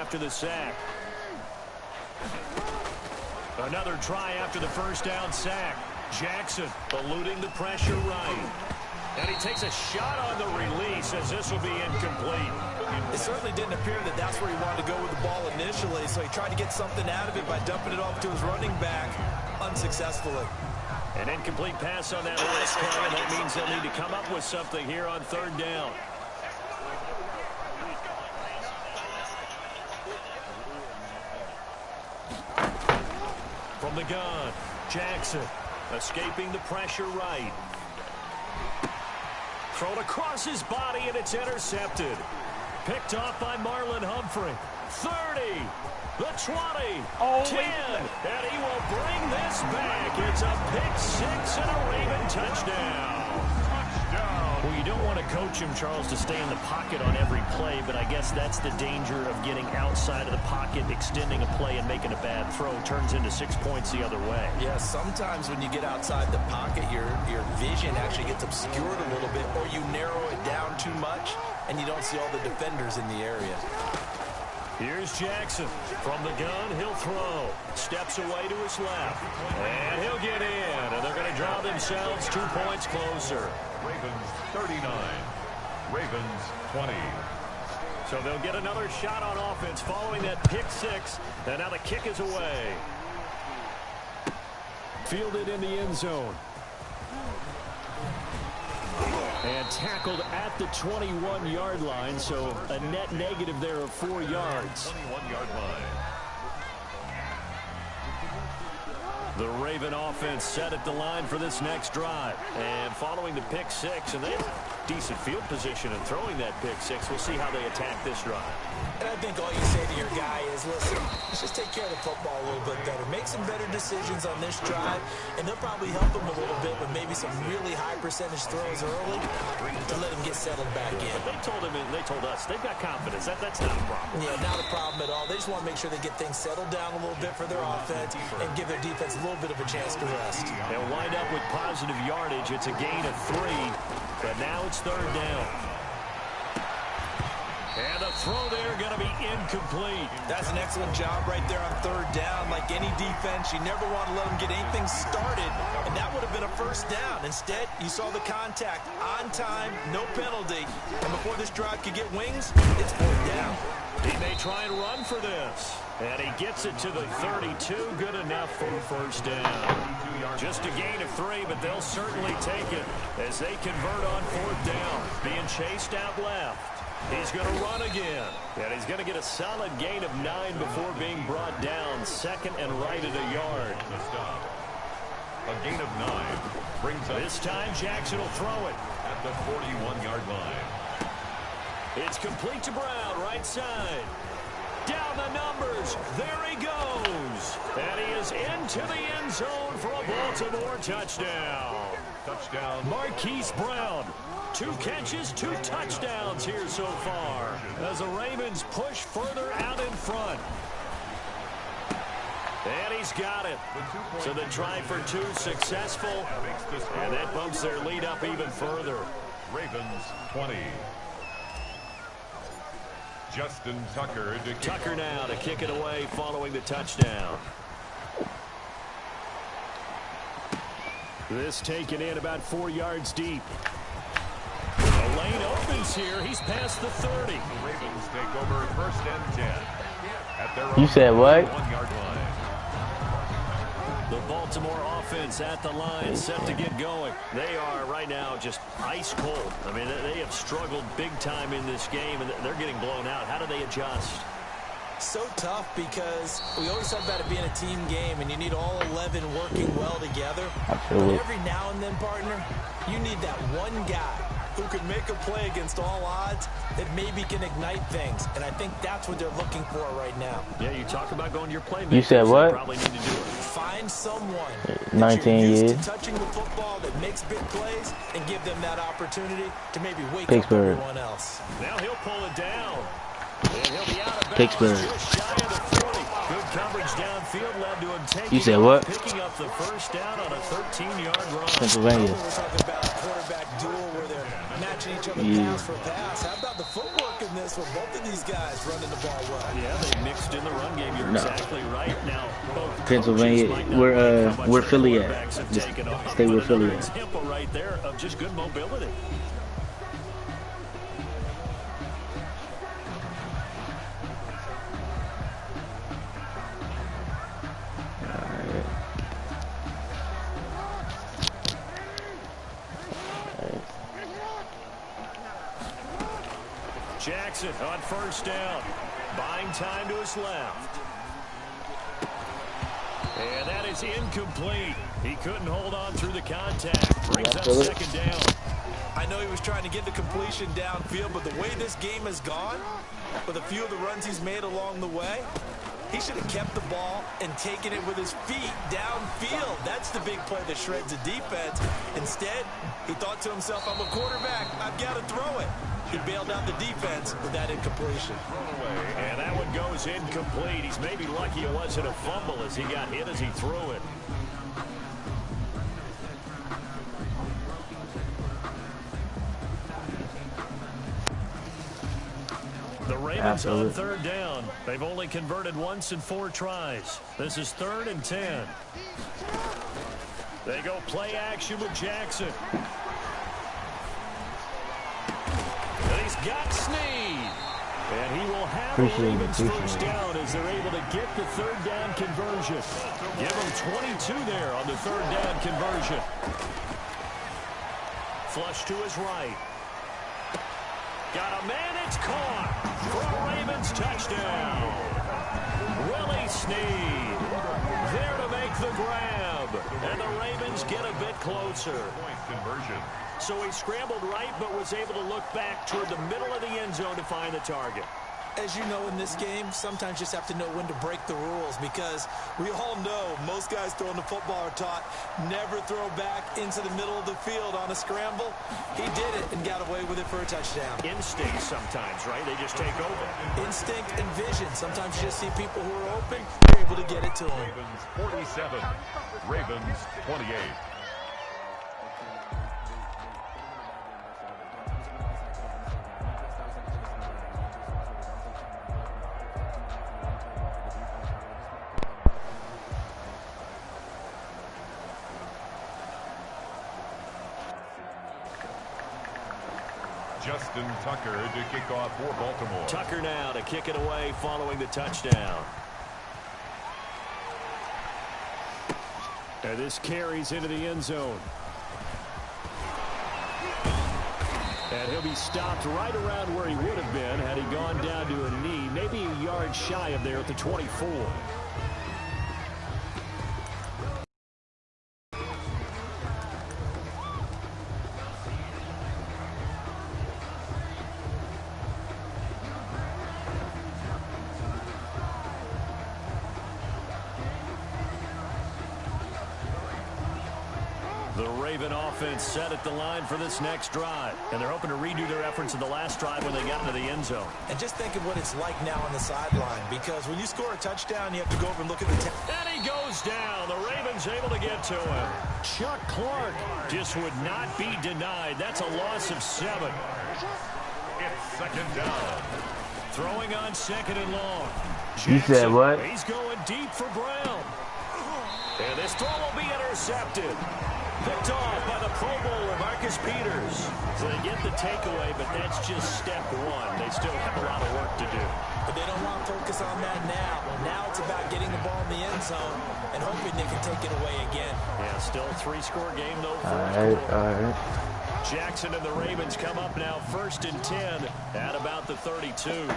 after the sack. Another try after the first down sack. Jackson eluding the pressure right. And he takes a shot on the release as this will be incomplete. It certainly didn't appear that that's where he wanted to go with the ball initially, so he tried to get something out of it by dumping it off to his running back unsuccessfully. An incomplete pass on that last play, and that means they'll need to come up with something here on third down. From the gun, Jackson escaping the pressure right. Thrown across his body, and it's intercepted. Picked off by Marlon Humphrey. 30, the 20, 10, and he will bring this back. It's a pick six and a Raven touchdown. Well, you don't want to coach him, Charles, to stay in the pocket on every play, but I guess that's the danger of getting outside of the pocket, extending a play and making a bad throw turns into 6 points the other way. Yeah, sometimes when you get outside the pocket, your vision actually gets obscured a little bit, or you narrow it down too much, and you don't see all the defenders in the area. Here's Jackson. From the gun, he'll throw. Steps away to his left. And he'll get in. And they're going to draw themselves 2 points closer. Ravens 39. Ravens 20. So they'll get another shot on offense following that pick six. And now the kick is away. Fielded in the end zone. And tackled at the 21-yard line, so a net negative there of 4 yards. 21-yard line. The Raven offense set at the line for this next drive. And following the pick six, and they have decent field position in throwing that pick six. We'll see how they attack this drive. And I think all you say to your guy is, listen, let's just take care of the football a little bit better. Make some better decisions on this drive, and they'll probably help him a little bit with maybe some really high percentage throws early to let him get settled back in. But they told him, and they told us, they've got confidence. That's not a problem. Yeah, not a problem at all. They just want to make sure they get things settled down a little bit for their offense and give their defense a little bit of a chance to rest. They'll wind up with positive yardage. It's a gain of 3, but now it's third down. And the throw there going to be incomplete. That's an excellent job right there on third down. Like any defense, you never want to let them get anything started, and that would have been a first down. Instead, you saw the contact on time, no penalty, and before this drive could get wings, it's fourth down. He may try and run for this. And he gets it to the 32. Good enough for first down. Just a gain of 3, but they'll certainly take it as they convert on fourth down. Being chased out left. He's going to run again. And he's going to get a solid gain of 9 before being brought down. Second and right at a yard. A gain of 9 brings up. This time Jackson will throw it. At the 41-yard line. It's complete to Brown, right side. Down the numbers. There he goes. And he is into the end zone for a Baltimore touchdown. Touchdown. Marquise Brown. 2 catches, 2 touchdowns here so far as the Ravens push further out in front. And he's got it. So the try for 2 successful. And that bumps their lead up even further. Ravens 20. Justin Tucker to kick. Tucker now to kick it away following the touchdown. This taken in about 4 yards deep. The lane opens here. He's past the 30. The Ravens take over first and 10. At their You said what? 1-yard line. The Baltimore offense at the line, set to get going. They are right now just ice cold. I mean, they have struggled big time in this game, and they're getting blown out. How do they adjust? So tough because we always talk about it being a team game, and you need all 11 working well together. Absolutely. But every now and then, partner, you need that one guy who can make a play against all odds that maybe can ignite things. And I think that's what they're looking for right now. Yeah, you talk about going to your playmakers. You said what? Probably need to do it. Find someone 19 used years. to touching the football that makes big plays and give them that opportunity to maybe wake Pittsburgh. up everyone else. Now he'll pull it down. And he'll be out of bounds. Pittsburgh. Just shy of the 40. Good coverage downfield led to him taking You said what? Picking up the first down on a 13-yard run. Pennsylvania. We're talking about a quarterback duel where they're matching matching each other pass for pass. How about the footwork in this one? Both of these guys running the ball well. Yeah, they mixed in the run game. You're exactly right. Now, both Pennsylvania, we're Philly at. Stay with Philly at. Example right there of just good mobility. Jackson on first down. Buying time to his left. And that is incomplete. He couldn't hold on through the contact. Brings up second down. I know he was trying to get the completion downfield, but the way this game has gone, with a few of the runs he's made along the way, he should have kept the ball and taken it with his feet downfield. That's the big play that shreds the defense. Instead, he thought to himself, I'm a quarterback. I've got to throw it. He bailed out the defense with that incompletion. And that one goes incomplete. He's maybe lucky it wasn't a fumble as he got hit as he threw it. The Ravens on third down. They've only converted once in 4 tries. This is 3rd and 10. They go play action with Jackson. And he's got Snead. And he will have the Ravens first down as they're able to get the 3rd down conversion. Give them 22 there on the 3rd down conversion. Flush to his right. Got a man, it's caught for a Ravens touchdown. Willie Snead there to make the grab. And the Ravens get a bit closer. Point conversion. So he scrambled right but was able to look back toward the middle of the end zone to find the target. As you know, in this game, sometimes you just have to know when to break the rules, because we all know most guys throwing the football are taught never throw back into the middle of the field on a scramble. He did it and got away with it for a touchdown. Instinct sometimes, right? They just take over. Instinct and vision. Sometimes you just see people who are open, you're able to get it to them. Ravens 47, Ravens 28. Justin Tucker to kick off for Baltimore. Tucker now to kick it away following the touchdown. And this carries into the end zone. And he'll be stopped right around where he would have been had he gone down to a knee, maybe a yard shy of there at the 24. The Raven offense set at the line for this next drive. And they're hoping to redo their efforts in the last drive when they got into the end zone. And just think of what it's like now on the sideline, because when you score a touchdown, you have to go over and look at the And he goes down. The Ravens able to get to him. Chuck Clark just would not be denied. That's a loss of 7. It's 2nd down. Throwing on 2nd and long. Jackson, you said what? He's going deep for Brown. And this throw will be intercepted. Picked off by the Pro Bowler, Marcus Peters. So they get the takeaway, but that's just step 1. They still have a lot of work to do. But they don't want to focus on that now. Now it's about getting the ball in the end zone and hoping they can take it away again. Yeah, still a 3-score game, though. All right. Jackson and the Ravens come up now 1st and 10 at about the 32.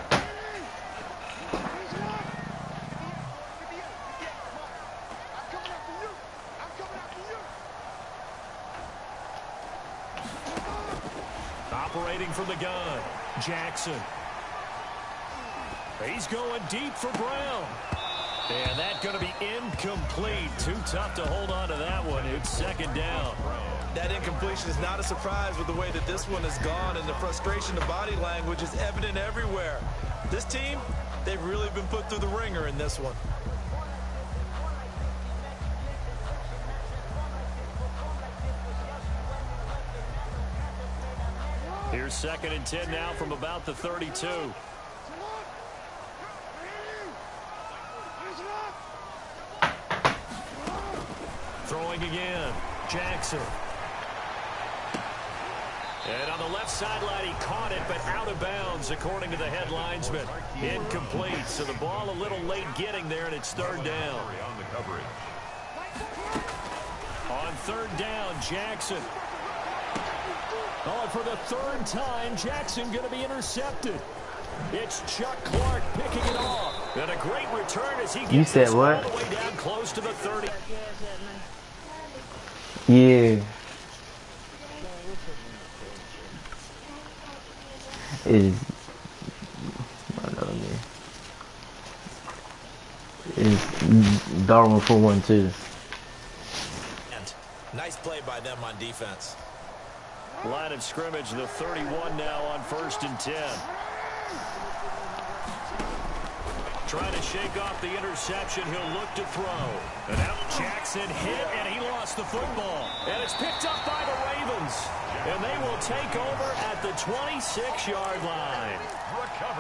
Operating from the gun, Jackson. He's going deep for Brown. And that's going to be incomplete. Too tough to hold on to that one. It's 2nd down. That incompletion is not a surprise with the way that this one has gone, and the frustration of body language is evident everywhere. This team, they've really been put through the ringer in this one. Here's 2nd and 10 now from about the 32. Throwing again. Jackson. And on the left sideline, he caught it, but out of bounds, according to the head linesman. Incomplete, so the ball a little late getting there, and it's 3rd down. On 3rd down, Jackson. Oh, for the 3rd time, Jackson going to be intercepted. It's Chuck Clark picking it off. And a great return as he gets this all the way down close to the 30. Yeah. Is Darwin for 1 too. Nice play by them on defense. Line of scrimmage, the 31 now on 1st and 10. Trying to shake off the interception. He'll look to throw. And out Jackson hit, and he lost the football. And it's picked up by the Ravens. And they will take over at the 26-yard line.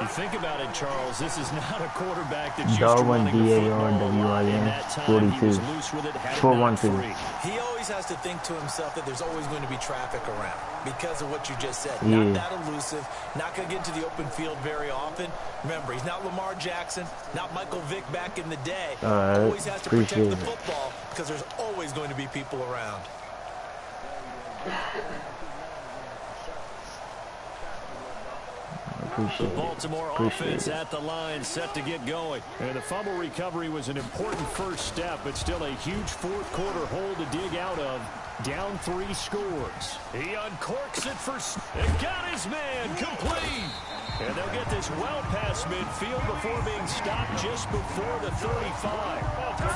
You think about it, Charles. This is not a quarterback that's used to running the football. In that time, he was loose with it, had it not free. He always has to think to himself that there's always going to be traffic around because of what you just said. Not that elusive, not going to get into the open field very often. Remember, he's not Lamar Jackson, not Michael Vick back in the day. Always has to protect the football because there's always going to be people around. The Baltimore offense at the line, set to get going. And the fumble recovery was an important first step, but still a huge 4th quarter hole to dig out of. Down 3 scores. He uncorks it and got his man complete. And they'll get this well past midfield before being stopped just before the 35.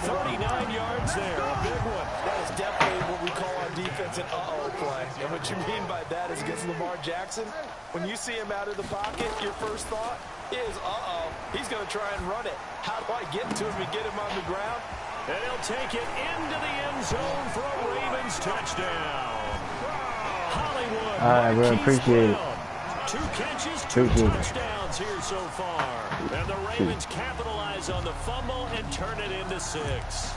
39 yards there, a big one. That is definitely what we call on defense an uh-oh play. And what you mean by that is against Lamar Jackson, when you see him out of the pocket, your first thought is, uh-oh, he's going to try and run it. How do I get to him and get him on the ground? And he'll take it into the end zone for a Ravens touchdown. Hollywood. All right, bro, appreciate it. 2 catches, 2 touchdowns here so far. And the Ravens capitalize on the fumble and turn it into 6.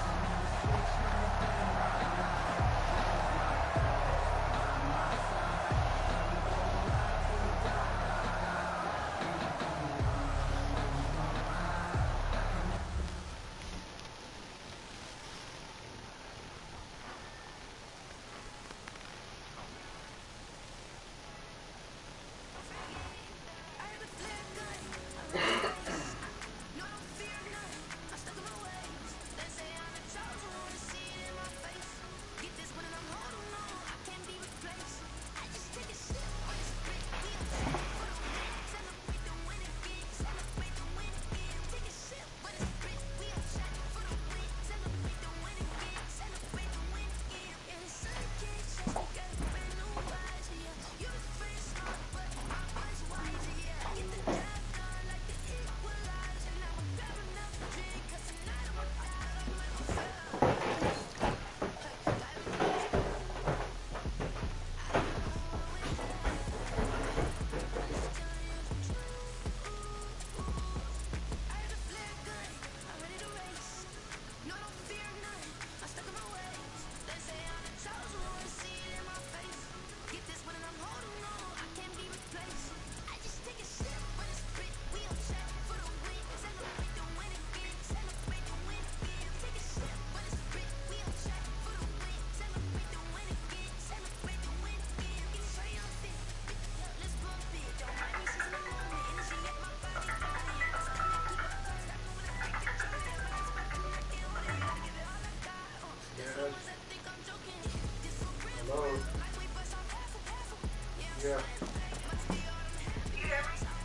Yeah.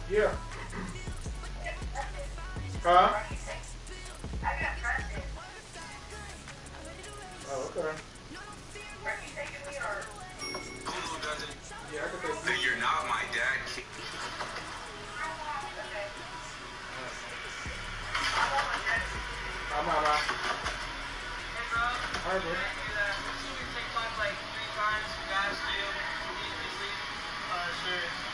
Yeah. Huh? Oh, okay. Yeah, I can take That you're not my dad. I'm out. Hey, bro. All right, bro. Take like 3 times, guys, do. Sure.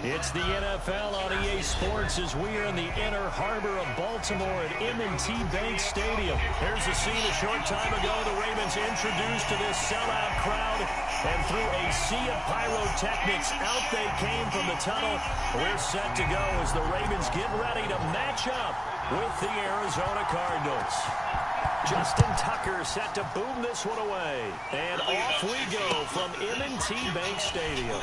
It's the NFL on EA Sports as we are in the inner harbor of Baltimore at M&T Bank Stadium. Here's a scene a short time ago. The Ravens introduced to this sellout crowd, and through a sea of pyrotechnics, out they came from the tunnel. We're set to go as the Ravens get ready to match up with the Arizona Cardinals. Justin Tucker set to boom this one away. And off we go from M&T Bank Stadium.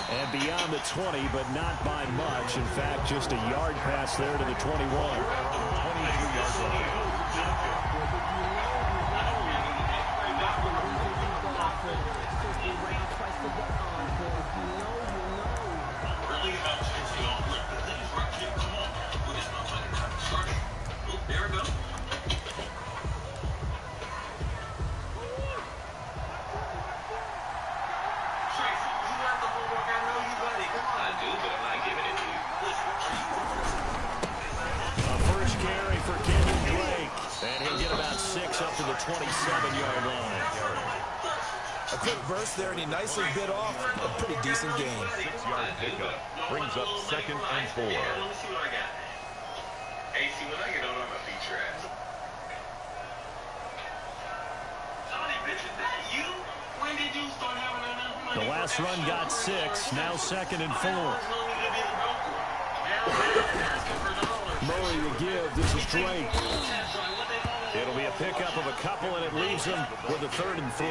And beyond the 20, but not by much. In fact, just a yard pass there to the 21. 22 yards line. A quick burst there, and he nicely bit off a pretty decent gain. 6-yard pickup brings up 2nd and 4. Let me see what I got. Hey, see what I get on, I'm gonna beat your ass. Sonny, bitch, is that you? When did you start having enough money? The last run got 6, now 2nd and 4. Murray to give. This is Drake. It'll be a pickup of a couple, and it leaves them with a 3rd and 3.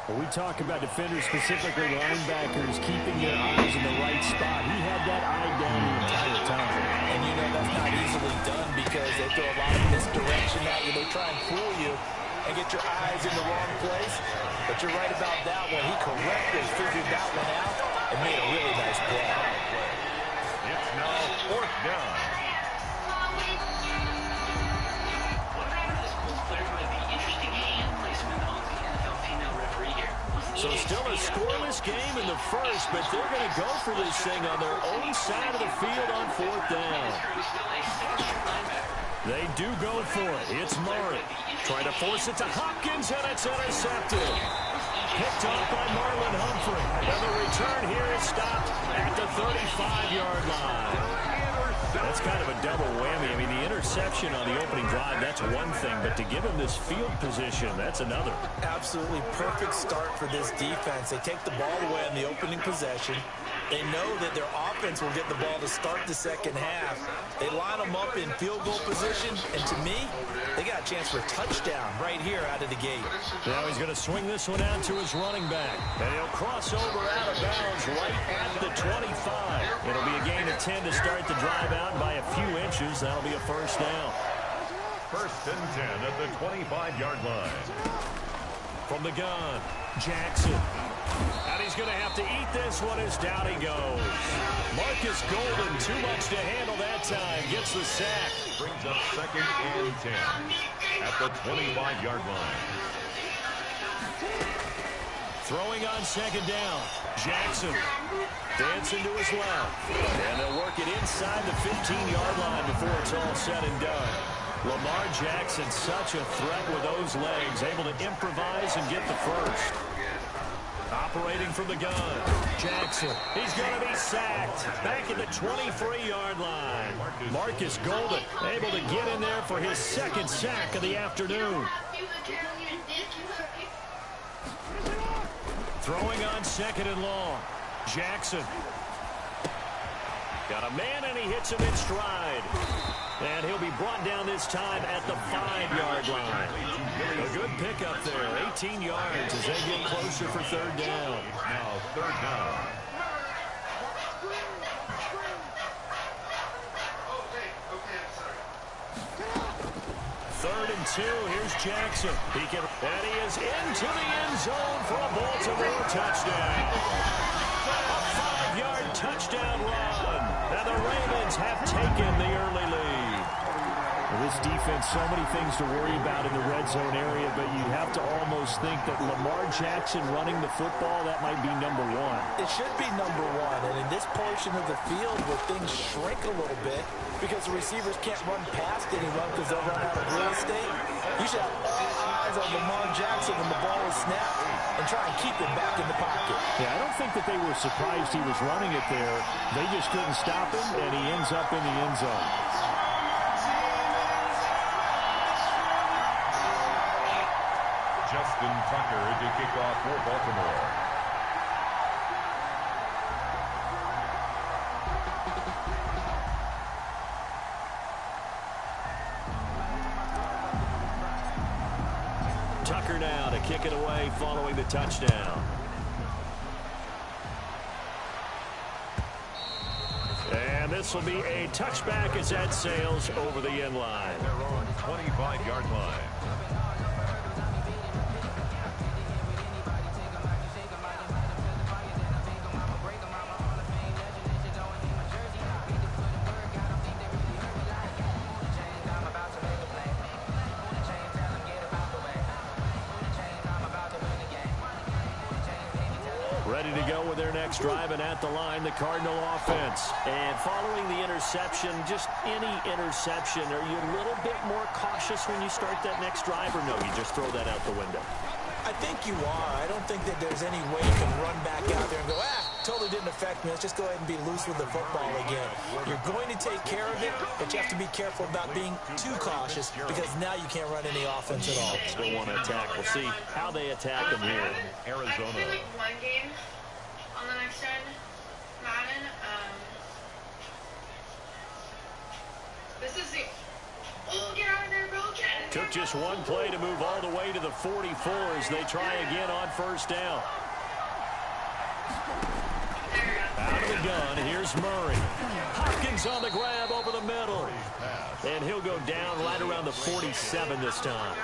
When we talk about defenders, specifically linebackers, keeping their eyes in the right spot, he had that eye down the entire time. And you know that's not easily done because they throw a lot of misdirection at you. They try and fool you and get your eyes in the wrong place. But you're right about that one. He correctly figured that one out and made a really nice play. It's now 4th down. So still a scoreless game in the first, but they're going to go for this thing on their own side of the field on 4th down. They do go for it. It's Murray. Trying to force it to Hopkins, and it's intercepted. Picked off by Marlon Humphrey. And the return here is stopped at the 35-yard line. That's kind of a double whammy. I mean, the interception on the opening drive, that's one thing. But to give him this field position, that's another. Absolutely perfect start for this defense. They take the ball away on the opening possession. They know that their offense will get the ball to start the second half. They line them up in field goal position, and to me, they got a chance for a touchdown right here out of the gate. Now he's going to swing this one out to his running back, and he'll cross over out of bounds right at the 25. It'll be a gain of 10 to start the drive out by a few inches. That'll be a 1st down. 1st and 10 at the 25-yard line. From the gun, Jackson. And he's going to have to eat this one as down he goes. Marcus Golden, too much to handle that time. Gets the sack. Brings up 2nd and 10 at the 25-yard line. Throwing on 2nd down. Jackson dancing to his left. And they'll work it inside the 15-yard line before it's all said and done. Lamar Jackson, such a threat with those legs, able to improvise and get the first. Operating from the gun, Jackson. He's going to be sacked. Back at the 23-yard line. Marcus Golden able to get in there for his 2nd sack of the afternoon. Throwing on 2nd and long. Jackson. Got a man, and he hits him in stride. And he'll be brought down this time at the 5-yard line. A good pickup there, 18 yards as they get closer for 3rd down. Now 3rd down. Third and 2, here's Jackson. And he is into the end zone for a Baltimore touchdown. A 5-yard touchdown run. And the Ravens have taken the early lead. Well, this defense, so many things to worry about in the red zone area, but you have to almost think that Lamar Jackson running the football, that might be number 1. It should be number 1, and in this portion of the field where things shrink a little bit because the receivers can't run past anyone because they'll run out of real estate, you should have all eyes on Lamar Jackson when the ball is snapped and try and keep him back in the pocket. Yeah, I don't think that they were surprised he was running it there. They just couldn't stop him, and he ends up in the end zone. Justin Tucker to kick off for Baltimore. Tucker now to kick it away following the touchdown. And this will be a touchback as that sails over the end line. Their own 25-yard line. Ready to go with their next drive, and at the line, the Cardinal offense. And following the interception, just any interception, are you a little bit more cautious when you start that next drive, or no, you just throw that out the window? I think you are. I don't think that there's any way you can run back out there and go, totally didn't affect me. Let's just go ahead and be loose with the football again. You're going to take care of it, but you have to be careful about being too cautious because now you can't run any offense at all. Still want to attack. We'll see how they attack them here. Arizona. I can like one game on the next gen, Madden. This is the... Oh, get out of there, bro. Took just one play to move all the way to the 44 as they try again on first down. Out of the gun, here's Murray. Hopkins on the grab over the middle. And he'll go down right around the 47 this time.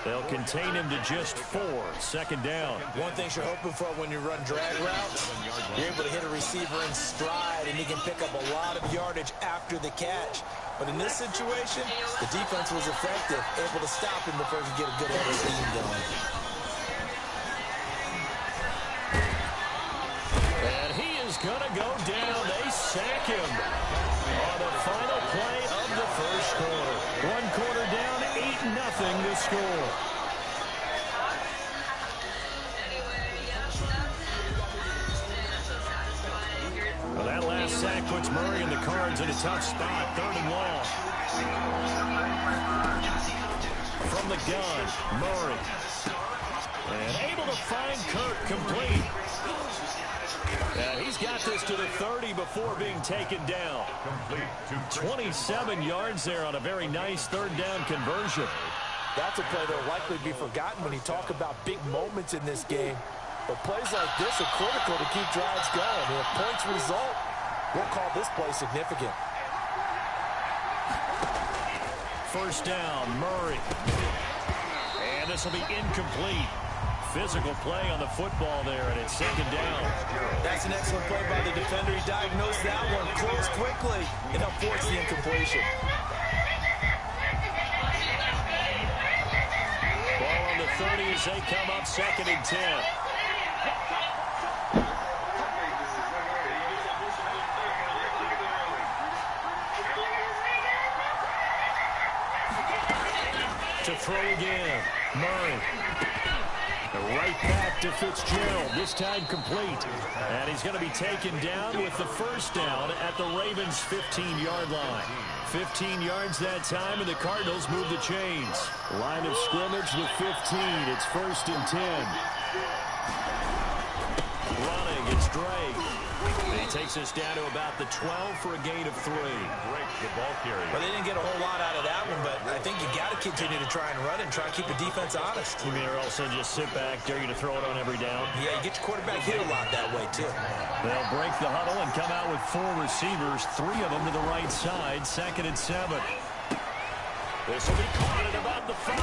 They'll contain him to just 4. Second down. One thing you're hoping for when you run drag routes, you're able to hit a receiver in stride, and he can pick up a lot of yardage after the catch. But in this situation, the defense was effective, able to stop him before he could get a good head of steam going. And he is going to go down. They sack him on the final play of the first quarter. One quarter down, 8-0 to score. Well, that last sack puts Murray and the Cards in a tough spot. 3rd and long. From the gun, Murray. And able to find Kirk complete. He's got this to the 30 before being taken down. 27 yards there on a very nice 3rd down conversion. That's a play that will likely be forgotten when you talk about big moments in this game. But plays like this are critical to keep drives going. And if points result, we'll call this play significant. First down, Murray. And this will be incomplete. Physical play on the football there, and it's 2nd down. That's an excellent play by the defender. He diagnosed that one, closed quickly, and helped force the incompletion. Ball on the 30 as they come up 2nd and 10. To throw again, Murray. Right back to Fitzgerald, this time complete. And he's going to be taken down with the first down at the Ravens' 15-yard line. 15 yards that time, and the Cardinals move the chains. Line of scrimmage with 15. It's 1st and 10. Running, it's Drake. And he takes us down to about the 12 for a gain of 3. Break the ball carrier. Well, they didn't get a whole lot out of that one, but I think you got to continue to try and run it and try and keep the defense honest. You mean, or also just sit back, dare you to throw it on every down? Yeah, you get your quarterback hit a lot that way, too. They'll break the huddle and come out with 4 receivers, 3 of them to the right side, 2nd and 7. This will be caught at about the 5.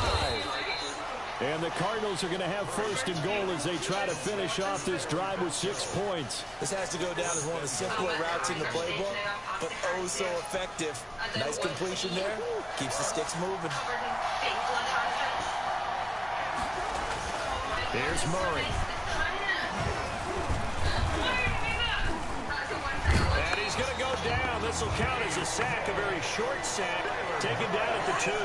And the Cardinals are going to have 1st and goal as they try to finish off this drive with 6 points. This has to go down as one of the simpler routes in the playbook, but oh so effective. Nice completion there. Keeps the sticks moving. Here's Murray. And he's going to go down. This will count as a sack, a very short sack. Taken down at the 2.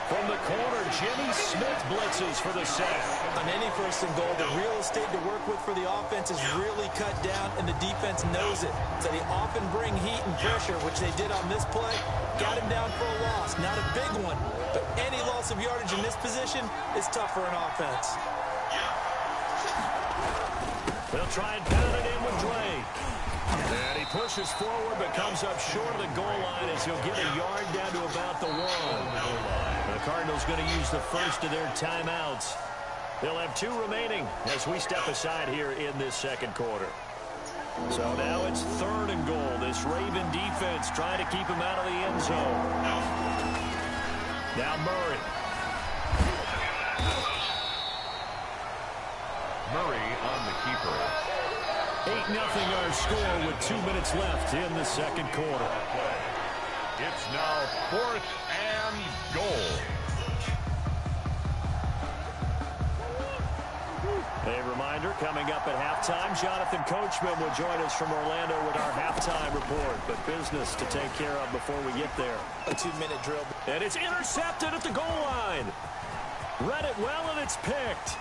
From the corner, Jimmy Smith blitzes for the sack. On any 1st and goal, the real estate to work with for the offense is really cut down, and the defense knows it. So they often bring heat and pressure, which they did on this play. Got him down for a loss. Not a big one, but any loss of yardage in this position is tough for an offense. They'll try and pound it in with Drake. And he pushes forward, but comes up short of the goal line as he'll get a yard down to about the 1. The Cardinals going to use the first of their timeouts. They'll have 2 remaining as we step aside here in this 2nd quarter. So now it's 3rd and goal. This Raven defense trying to keep him out of the end zone. Now Murray. Murray on the keeper. 8-0 our score with 2 minutes left in the 2nd quarter. It's now 4th and goal. A reminder, coming up at halftime, Jonathan Coachman will join us from Orlando with our halftime report. But business to take care of before we get there. A 2-minute drill. And it's intercepted at the goal line. Read it well, and it's picked.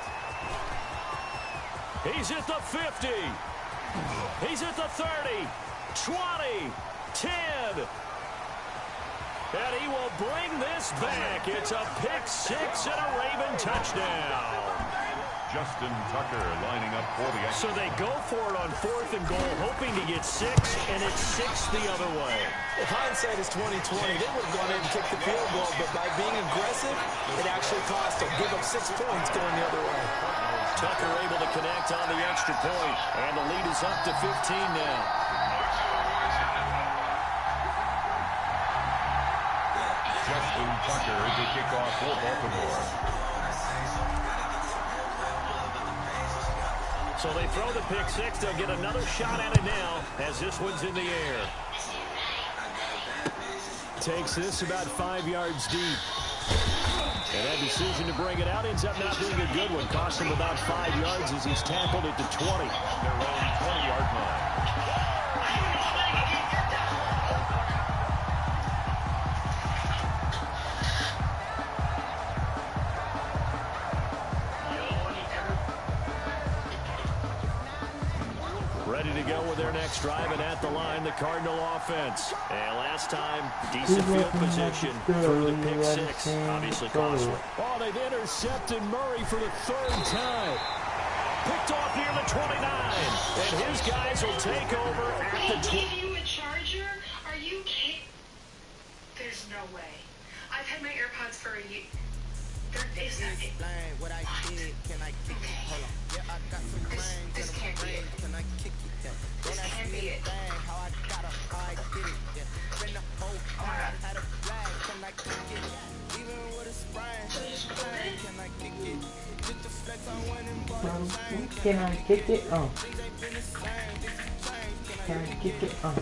He's at the 50. He's at the 30. 20. 10. And he will bring this back. It's a pick six and a Raven touchdown. Justin Tucker lining up for the So they go for it on 4th and goal, hoping to get 6, and it's 6 the other way. If hindsight is 20/20, they would have gone in and kicked the field goal, but by being aggressive, it actually cost them. Give up 6 points going the other way. Tucker able to connect on the extra point, and the lead is up to 15 now. Justin Tucker to kick off for Baltimore. So they throw the pick six. They'll get another shot at it now as this one's in the air. Takes this about 5 yards deep. And that decision to bring it out ends up not being a good one. Cost him about 5 yards as he's tackled at the 20. Their own 20-yard line. Ready to go with their next drive, and at the line, the Cardinal offense. And last time, decent field position for the pick six. Obviously costly. Oh, they've intercepted Murray for the 3rd time. Picked off near the 29. And his guys will take over at the 20. Give you a charger? Are you kidding? There's no way. I've had my AirPods for a year. Is that it? What? This can't be it. This can't be it. Can I kick it? Oh. Can I kick it? Oh.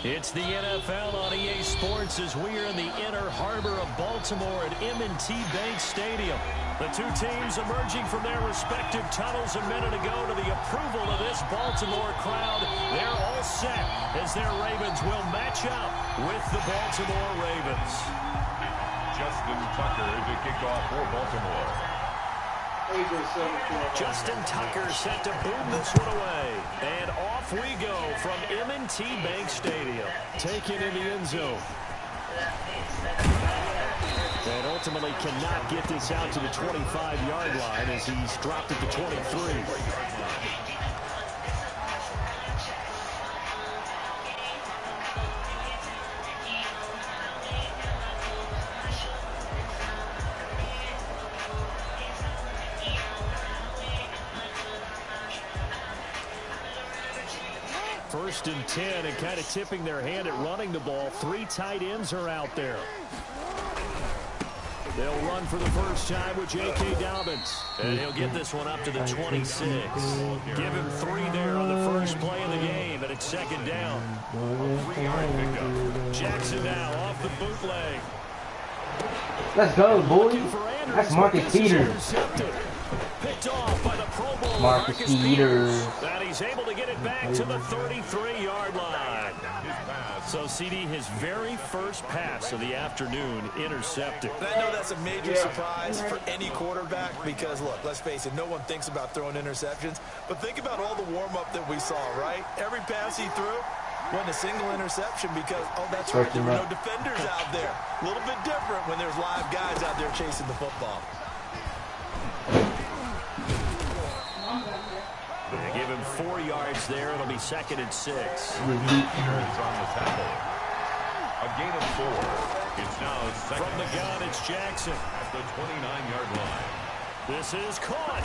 It's the NFL on EA Sports as we are in the inner harbor of Baltimore at M&T Bank Stadium. The two teams emerging from their respective tunnels a minute ago to the approval of this Baltimore crowd. They're all set as their Ravens will match up with the Baltimore Ravens. Justin Tucker to kick off for Baltimore. Justin Tucker set to boom this one away. And off we go from M&T Bank Stadium. Taken in the end zone. And ultimately cannot get this out to the 25-yard line as he's dropped at the 23. First and 10, and kind of tipping their hand at running the ball. 3 tight ends are out there. They'll run for the first time with J.K. Dobbins. And he'll get this one up to the 26. Give him 3 there on the first play of the game, and it's second down. Jackson now off the bootleg. Let's go, boys. That's Marcus Peters. Picked off by the Pro Bowl Marcus Peters. And he's able to get it back to the 33-yard line. So CD, his very first pass of the afternoon intercepted. And I know that's a major surprise for any quarterback because, look, let's face it, no one thinks about throwing interceptions. But think about all the warm-up that we saw, right? Every pass he threw wasn't a single interception because, oh, that's right, there were no defenders out there. A little bit different when there's live guys out there chasing the football. They give him 4 yards there. It'll be second and 6. Peters on the tackle. A gain of 4. It's now second. From the gun, it's Jackson. At the 29-yard line. This is caught.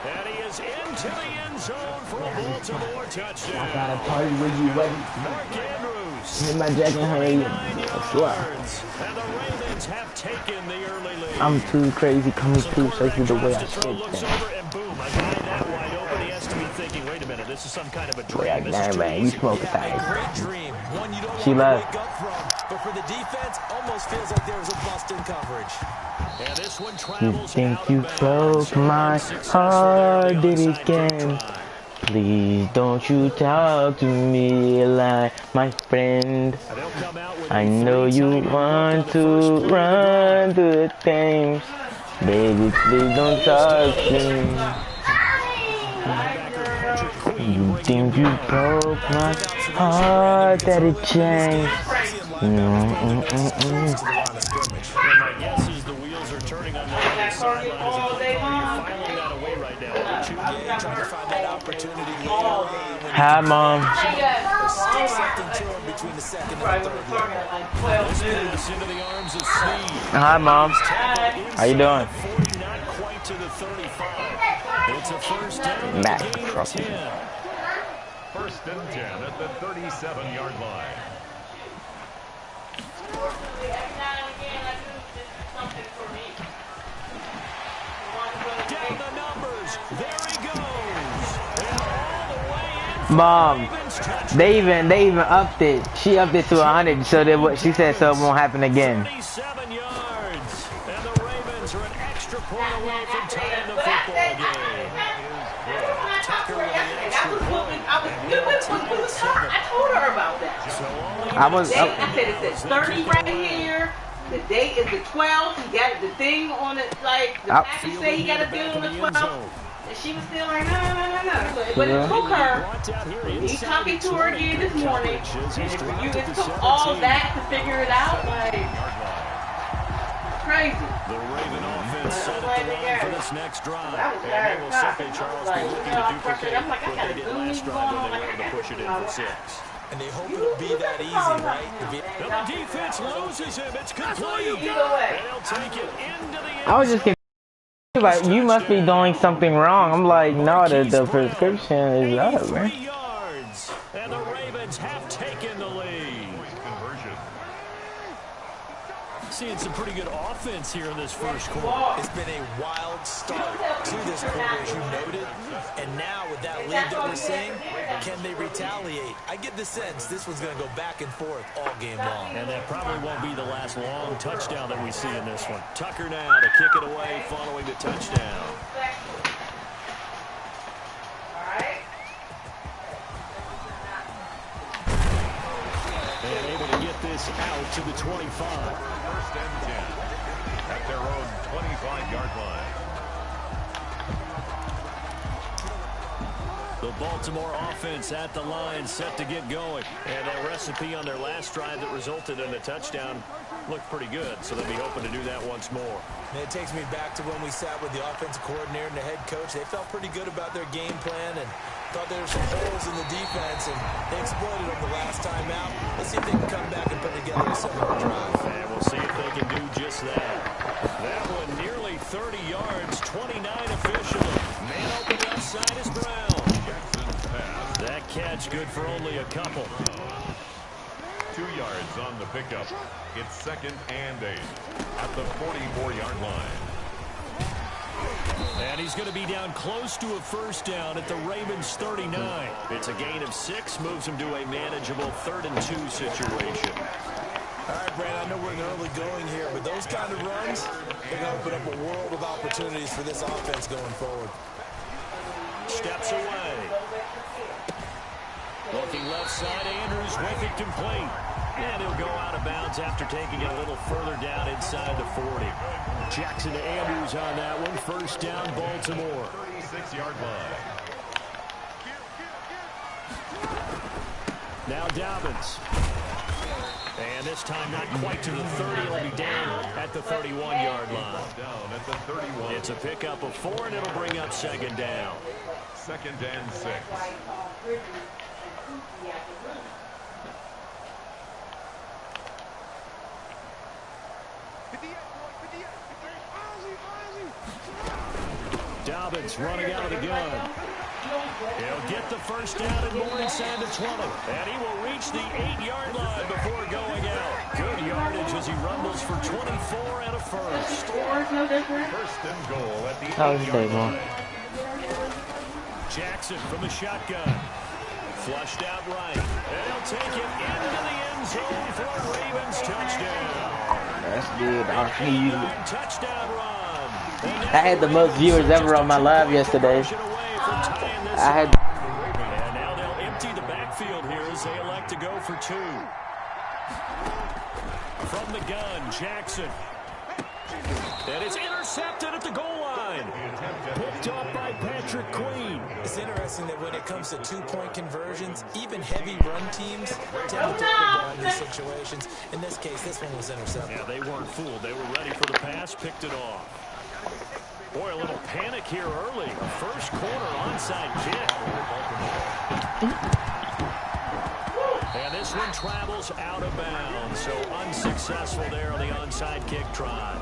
And he is into the end zone for a Baltimore touchdown. I gotta party with you, buddy. Mark Andrews. Hit my jacket, honey. 49 I swear. yards. And the Ravens have taken the early lead. I'm too crazy coming through, especially the way I Looks over shake and boom, a guy that wide open. He has to be thinking, wait a minute, this is some kind of a dream. Yeah, This is too man, you easy. smoke a A thing. great dream. One you don't She want to left. wake up from. But for the defense, almost feels like there was a bust in coverage. And this one You travels think out you of bounds. broke my heart, did it again? Please don't you talk to me like my friend. They'll come out with I a know you three-time want look to on the first play of the run to the things. Baby, please don't talk to me. You think you broke my heart, that it changed. My guess is the wheels are turning on the other sidelines. all day long. You're filing that away right now. Trying to find that opportunity later on. Hi, Mom. Something to him between the second and the third. This pass into the arms of Snead. Hi, Mom. How you doing? 40, not quite to the 35. It's a first down. Matt Gain of Crawford. 10. First and 10 at the 37-yard line. Down the numbers. There he goes. And all the way in. Mom, Ravens touchdown. they even upped it. She upped it to 100, so that what she said, so it won't happen again. 37 yards. And the Ravens are an extra point away from tying the football game. Tucker with the extra point. I told her about that. So only I was. I said it says 30 right here. The date is the 12th. He got the thing on it, like the package say he got to do on the 12th. And she was still like, no. But it took her. He talking to her again this morning. And it took all that to figure it out. Like, crazy. The Raven offense set at the line for this next drive. That was And very they will tough. simply Charles Like, be looking you know, to I'm frustrated. duplicate I'm like, I what gotta they did zoom last these drive when going they on. were able to push it in for 6. And they hope it'll be that easy, right? And the defense loses him. It's complete. Either way. And he'll take it into the end I was just confused. Like, you must be doing something wrong. I'm like, no, the prescription is up, 83 man. yards. And the Ravens have taken the lead. Conversion. Seeing some pretty good offense here in this first quarter. It's been a wild start to this quarter, as you noted. And now with that lead that we're seeing, can they retaliate? I get the sense this one's going to go back and forth all game long. And that probably won't be the last long touchdown that we see in this one. Tucker now to kick it away following the touchdown. And able to get this out to the 25. First and 10 at their own 25-yard line. The Baltimore offense at the line, set to get going. And that recipe on their last drive that resulted in a touchdown looked pretty good, so they'll be hoping to do that once more. And it takes me back to when we sat with the offensive coordinator and the head coach. They felt pretty good about their game plan and thought there were some holes in the defense, and they exploited them the last time out. Let's see if they can come back and put together a similar drive. And we'll see if they can do just that. That one nearly 30 yards, 29 officially. Man open left side is Brown. Jackson's pass. That catch good for only a couple. 2 yards on the pickup. It's second and 8 at the 44-yard line. And he's going to be down close to a first down at the Ravens 39. It's a gain of 6, moves him to a manageable 3rd and 2 situation. All right, Brad, I know we're in the early going here, but those kind of runs, they're going to open up a world of opportunities for this offense going forward. Steps away. Looking left side, Andrews with it complete. And he'll go out of bounds after taking it a little further down inside the 40. Jackson to Andrews on that one. First down, Baltimore. 36-yard line. Now Dobbins. And this time not quite to the 30. He'll be down at the 31-yard line. Down at the 31. It's a pickup of 4, and it'll bring up second down. Second and 6. Dobbins running out of the gun. He'll get the first down and more inside the 20. And he will reach the 8-yard line before going out. Good yardage as he rumbles for 24 and a first. No different. First and goal at the How's his day 8-yard going? line. Jackson from the shotgun. Flushed out right. And he'll take it into the end zone for a Ravens touchdown. That's good. Touchdown run. I had the most viewers ever on my live yesterday. I had. And now they'll empty the backfield here as they elect to go for 2. From the gun, Jackson. And it's intercepted at the goal line. Picked up by Patrick Queen. It's interesting that when it comes to two-point conversions, even heavy run teams tend to throw the ball in these situations. In this case, this one was intercepted. Yeah, they weren't fooled. They were ready for the pass, picked it off. Boy, a little panic here early. First quarter onside kick. And this one travels out of bounds, so unsuccessful there on the onside kick try.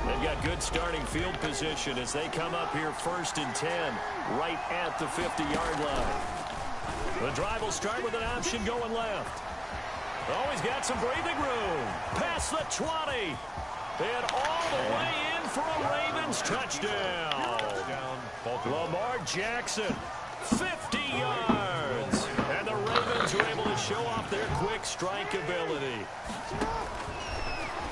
They've got good starting field position as they come up here 1st and 10, right at the 50-yard line. The drive will start with an option going left. Oh, he's got some breathing room. Past the 20. And all the way in for a Ravens touchdown. Lamar Jackson, 50 yards. And the Ravens are able to show off their quick strike ability.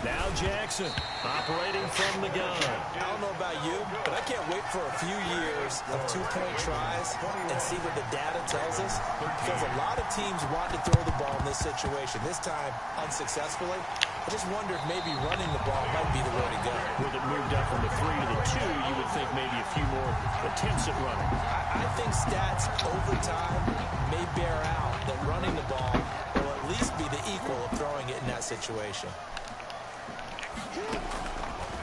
Now Jackson, operating from the gun. I don't know about you, but I can't wait for a few years of two-point tries and see what the data tells us. Because a lot of teams want to throw the ball in this situation. This time, unsuccessfully. I just wonder if maybe running the ball might be the way to go. With it moved up from the 3 to the 2, you would think maybe a few more attempts at running. I think stats over time may bear out that running the ball will at least be the equal of throwing it in that situation.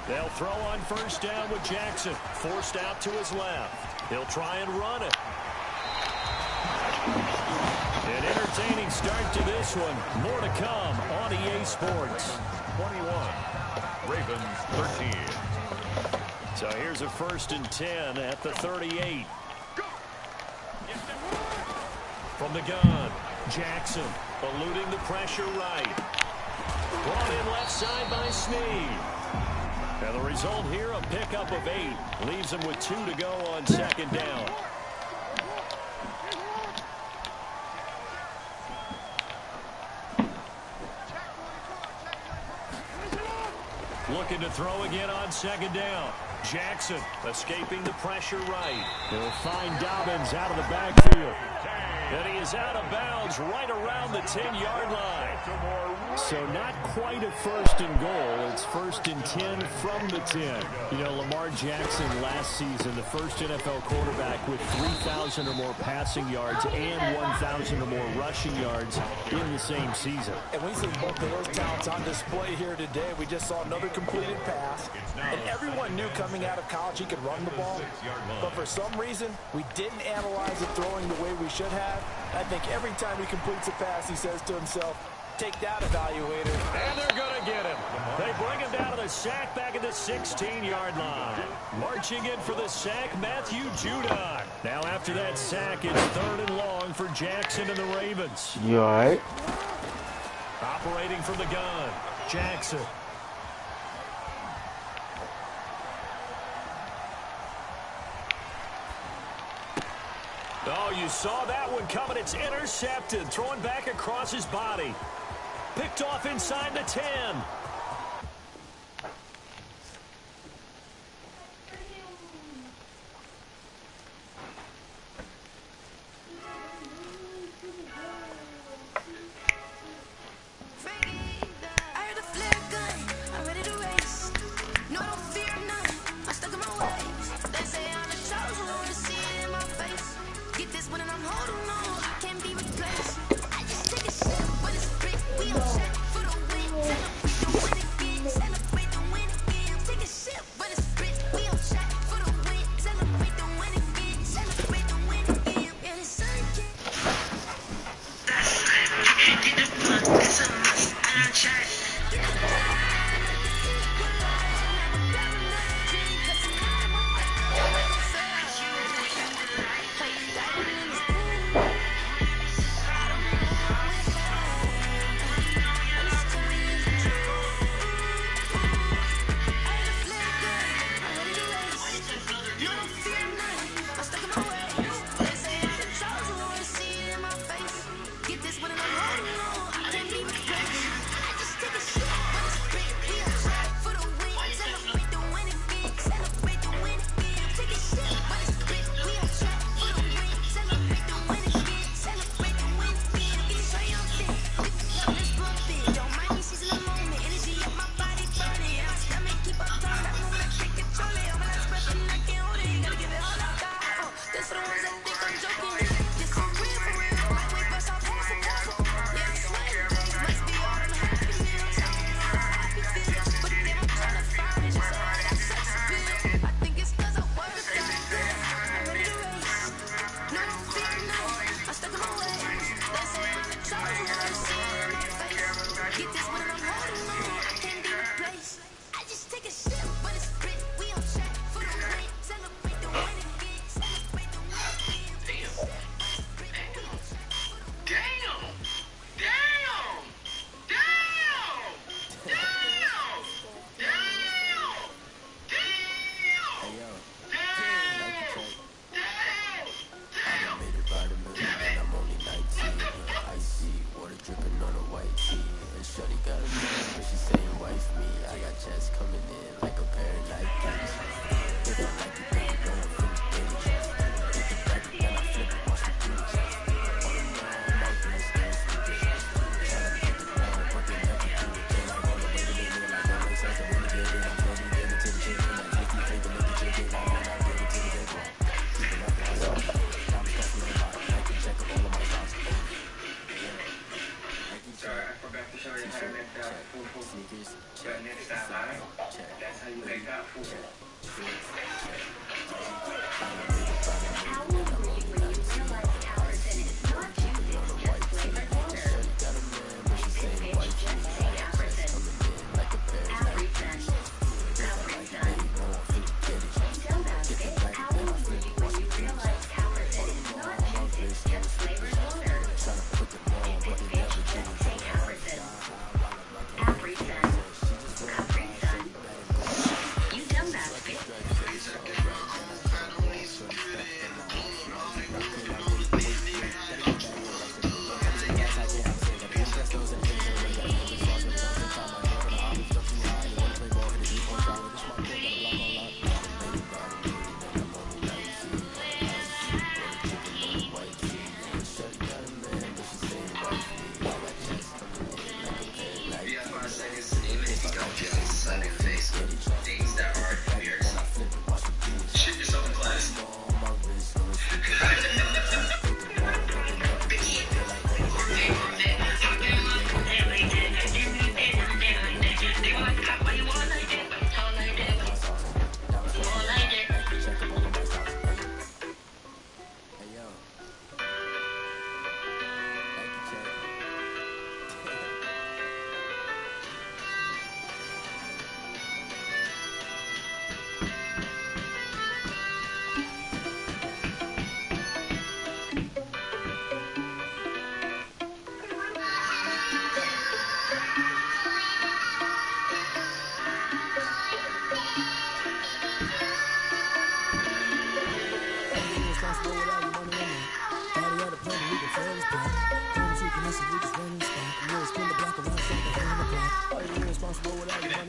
They'll throw on first down with Jackson. Forced out to his left. He'll try and run it. An entertaining start to this one. More to come on EA Sports. 21. Ravens 13. So here's a 1st and 10 at the 38. From the gun, Jackson eluding the pressure right. Brought in left side by Snead. And the result here, a pickup of 8. Leaves him with 2 to go on 2nd down. Looking to throw again on 2nd down. Jackson escaping the pressure right. He'll find Dobbins out of the backfield. And he is out of bounds right around the 10-yard line. So not quite a 1st and goal. It's 1st and 10 from the 10. You know, Lamar Jackson last season, the first NFL quarterback with 3,000 or more passing yards and 1,000 or more rushing yards in the same season. And we see both of those talents on display here today. We just saw another completed pass. And everyone knew coming out of college he could run the ball. But for some reason, we didn't analyze it throwing the way we should have. I think every time he completes a pass, he says to himself, take that, evaluator. And they're going to get him. They bring him down to the sack back at the 16-yard line. Marching in for the sack, Matthew Judon. Now after that sack, it's 3rd and long for Jackson and the Ravens. You alright? Operating from the gun, Jackson. Oh, you saw that one coming. It's intercepted. Throwing back across his body. Picked off inside the 10.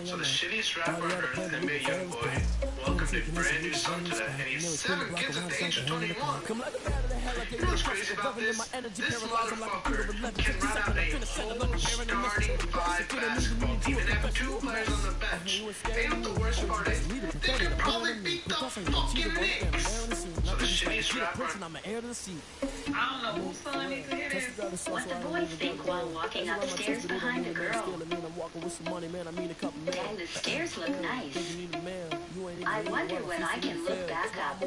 So the shittiest rapper on earth, NBA young boy, welcomed a brand new son to that, and he has 7 kids at the age of 21. You know what's crazy about this? This motherfucker can run out a whole starting 5 basketball team and have 2 players on the bench. And the worst part is, they could probably beat the fucking Knicks. So the shittiest rapper. I don't know whose phone needs to hit it. What the boys think while walking upstairs behind a girl. Dang, the stairs look nice. I wonder when I can look back up.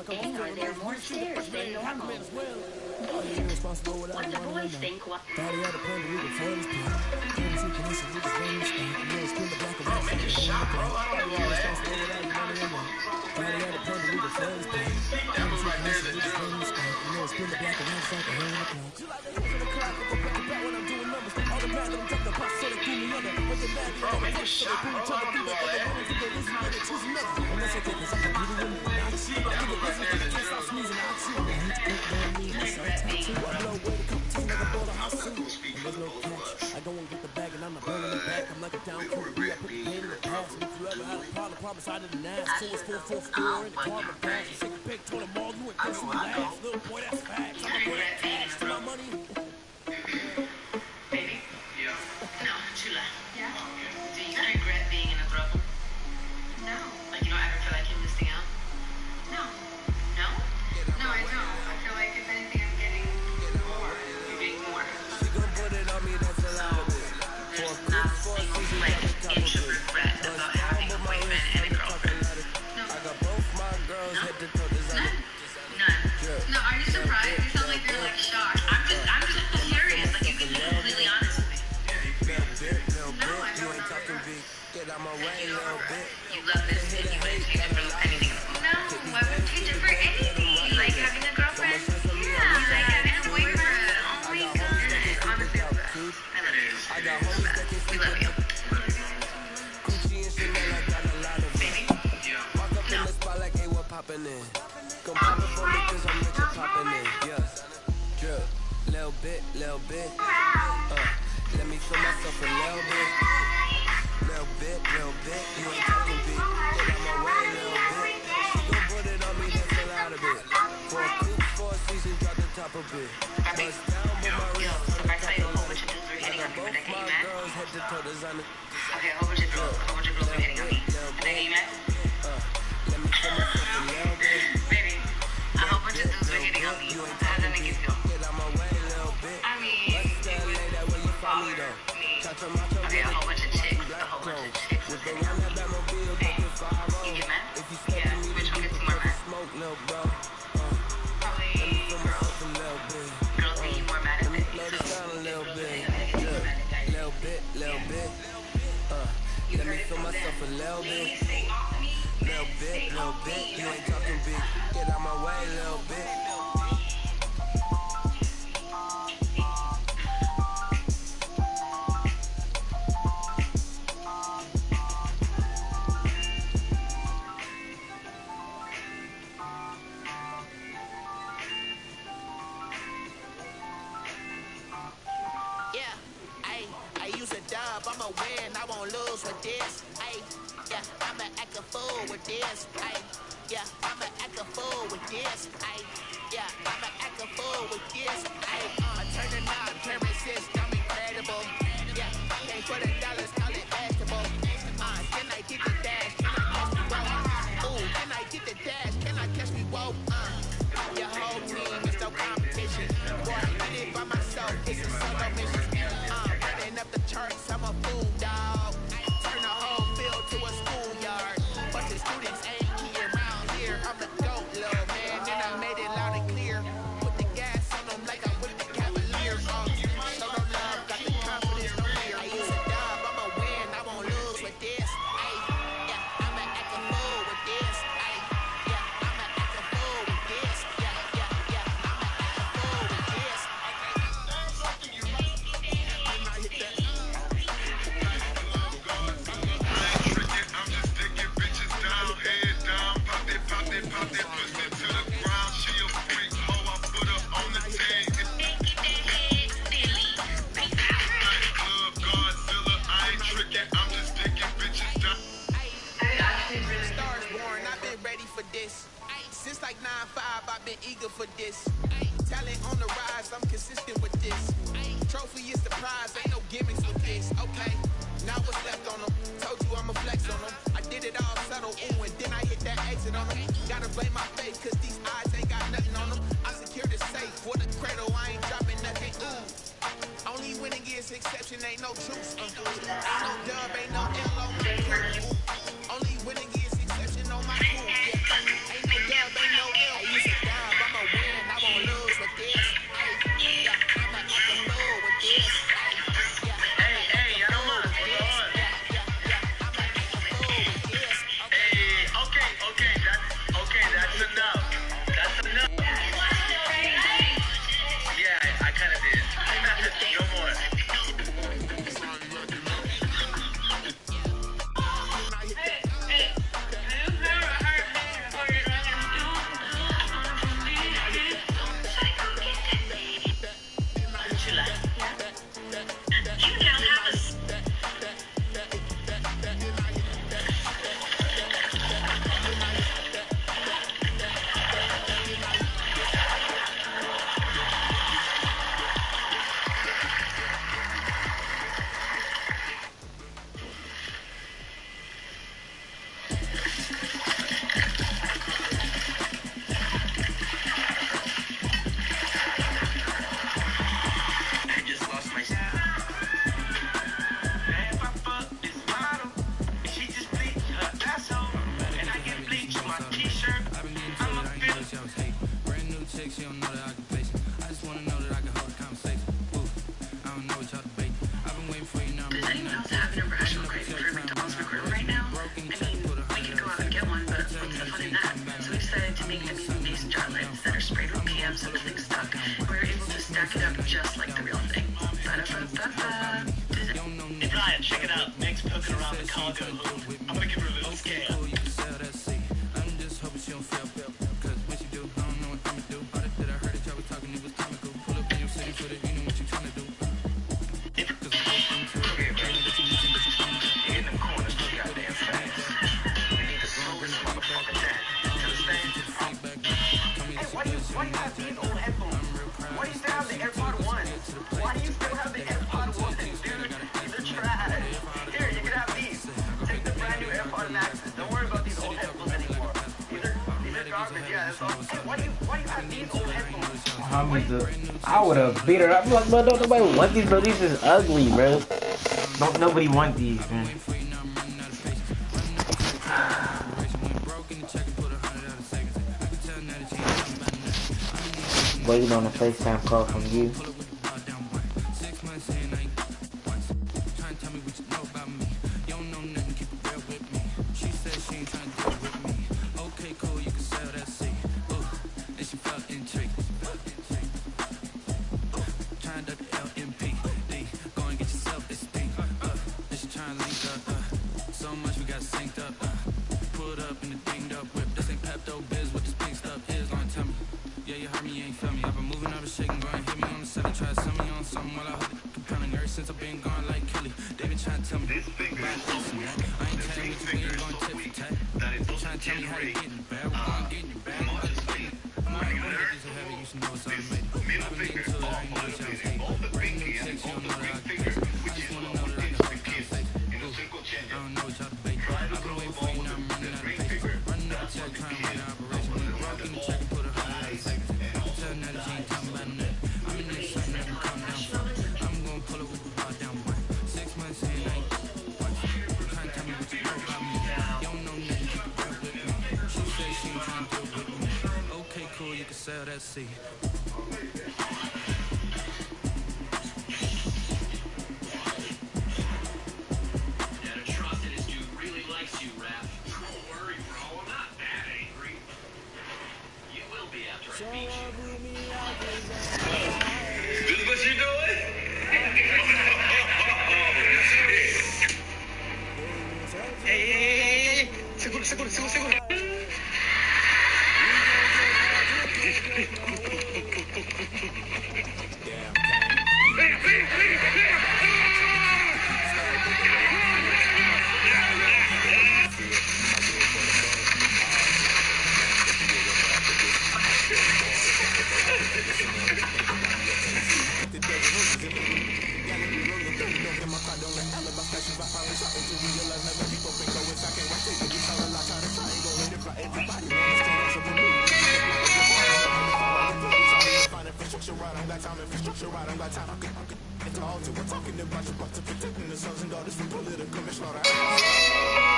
Dang, are there more stairs than normal? What the boys think while... Bro, make a shot, bro. I don't know that. That was right there the joke. Bro, make a shot, bro. I don't do all that. That was right there the joke. I'm not gonna speak for the both of us. But we regret being in trouble. Baby? Yeah. No, Chula. Yeah? Okay. Do you regret being in a throuple? No. Like, you don't ever feel like you're missing out? No. No? No, I don't. I feel like if anything, I'm getting more. You're getting more. So, there's not a single, like, inch of regret about having a boyfriend and a girlfriend. No. No? None? None. No, are you surprised? You sound like you're, like, shocked. I'm just curious. Like, you can be completely honest with me. No, I don't know. You love this and you wouldn't change it for anything. No, I wouldn't change it for anything. Like having a girlfriend. Yeah, like having a boyfriend. Oh my god. Honestly, I love that. We love you. Baby? Little bit. Let me feel myself a little bit. You ain't talking big. Get out my way, little bit. She gon' put it on me, then fill out a bit. For a coupe, 4 seasons, drop the top a bit. Bust down, but my wrist. So if I tell you a whole bunch of dudes were hitting on me, would that get you mad? Girls head to toe designer. Okay, a whole bunch of girls were hitting on me. Would that get you mad? Let me feel myself a little bit. Baby, a whole bunch of dudes were hitting on me. How does that make you feel? Get out my way, little bit. I mean, it would bother me. Okay, a whole bunch of chicks. A whole bunch of chicks. Baby. a little bit. Little bit. You ain't talking big. Get out my way, little bit. I'ma win, I won't lose with this. Ay, yeah, I'ma act a fool with this. Ay, yeah, I'ma act a fool with this. Ay, yeah, I'ma act a fool with this. Ay, I turn the knob, turn resist, I'm incredible. Yeah, can't put a dollars, call it vegetable. Can I get the dash? Can I catch me woke? Ooh, can I get the dash? Can I catch me woke? Your whole team is no competition. Boy, I did it by myself, this is solo mission. Running up the charts, I'm a fool, dog. Turn the whole field to a schoolyard. But the students ain't here around here. I'm the GOAT, little man, and I made it loud and clear. Put the gas on them like I whipped the Cavaliers. Show no love, got the confidence, no fear. I use a dub, I'ma win, I won't lose with this. Ay, yeah, I'ma act a fool with this. Ay, yeah, I'ma act a fool with this. Yeah, I'ma act a fool with this. Since like 9-5, I've been eager for this. Talent on the rise, I'm consistent with this. Trophy is the prize, ain't no gimmicks with this. Okay, now what's left on them? Told you I'ma flex on them. I did it all subtle, ooh, and then I hit that exit on them. Gotta blame my faith, cause these eyes ain't got nothing on them. I secure the safe for the cradle, I ain't dropping nothing, ooh. Only winning is exception, ain't no truce. Ain't no dub, ain't no L on my crew. Only winning is exception on my crew. Yeah. Ain't no dub, ain't no L. I use a dub, I'ma win, I won't lose with this. Yeah, I'ma act a fool with this. Hey, I don't mind. Hold on. I'ma act a fool with this. Okay, that's enough. That's enough. Yeah, I kind of did. No more. Just like the real thing. Hey Brian, check it out. Meg's poking around the cargo hold. I'm gonna give her a little scale. Why do you have these old headphones? Why do you still have the AirPod 1? Why do you still have the AirPod 1, dude? These are trash. Here, you can have these. Take the brand new AirPod Maxes. Don't worry about these old headphones anymore. These are garbage, yeah, that's all. Hey, why do you have these old headphones? I would have beat her up. I'm like, bro, don't nobody want these, bro. These is ugly, bro. Don't nobody want these, man. Waiting on a FaceTime call from you. she felt intrigued. Trying to LMP. Go and get yourself this thing. Then she trying to link up. So much we got synced up. Pulled up in the dinged up whip. This ain't Pepto Biz. What this pink stuff is. Long tell me. Yeah, you heard me, you ain't feel me. I've been moving, I've been shaking, go and hit me on the set. Try to send me on something while I hold it. Compelling ever since I've been gone like Kelly. They been trying to tell me about this and that. I ain't telling you we ain't going tit for tat. Trying to tell me how to get in the bag. We're going to get in your bag. I'm gonna get these so heavy, you should know it's automated. I've been getting to it, I ain't know what y'all hate. Brand new chicks, you don't know that I can face. I just wanna know that I can hold conversation. I don't know what y'all debate. I've been waiting for you, now I'm running out of patience. Running out of check, trying to run an operation. When I walk in the check and put a hundred out of savings. Tell now that you ain't talking about nothing. I'm in this something that can calm down from. I'm gonna pull it with the bar down one. 6 months in, I ain't what? Trying to tell me what you know about me. You don't know nothing, keep it real with me. She say she ain't trying to deal with me. Okay, cool, you can sell that seed. This is what you doing? Hey, segura.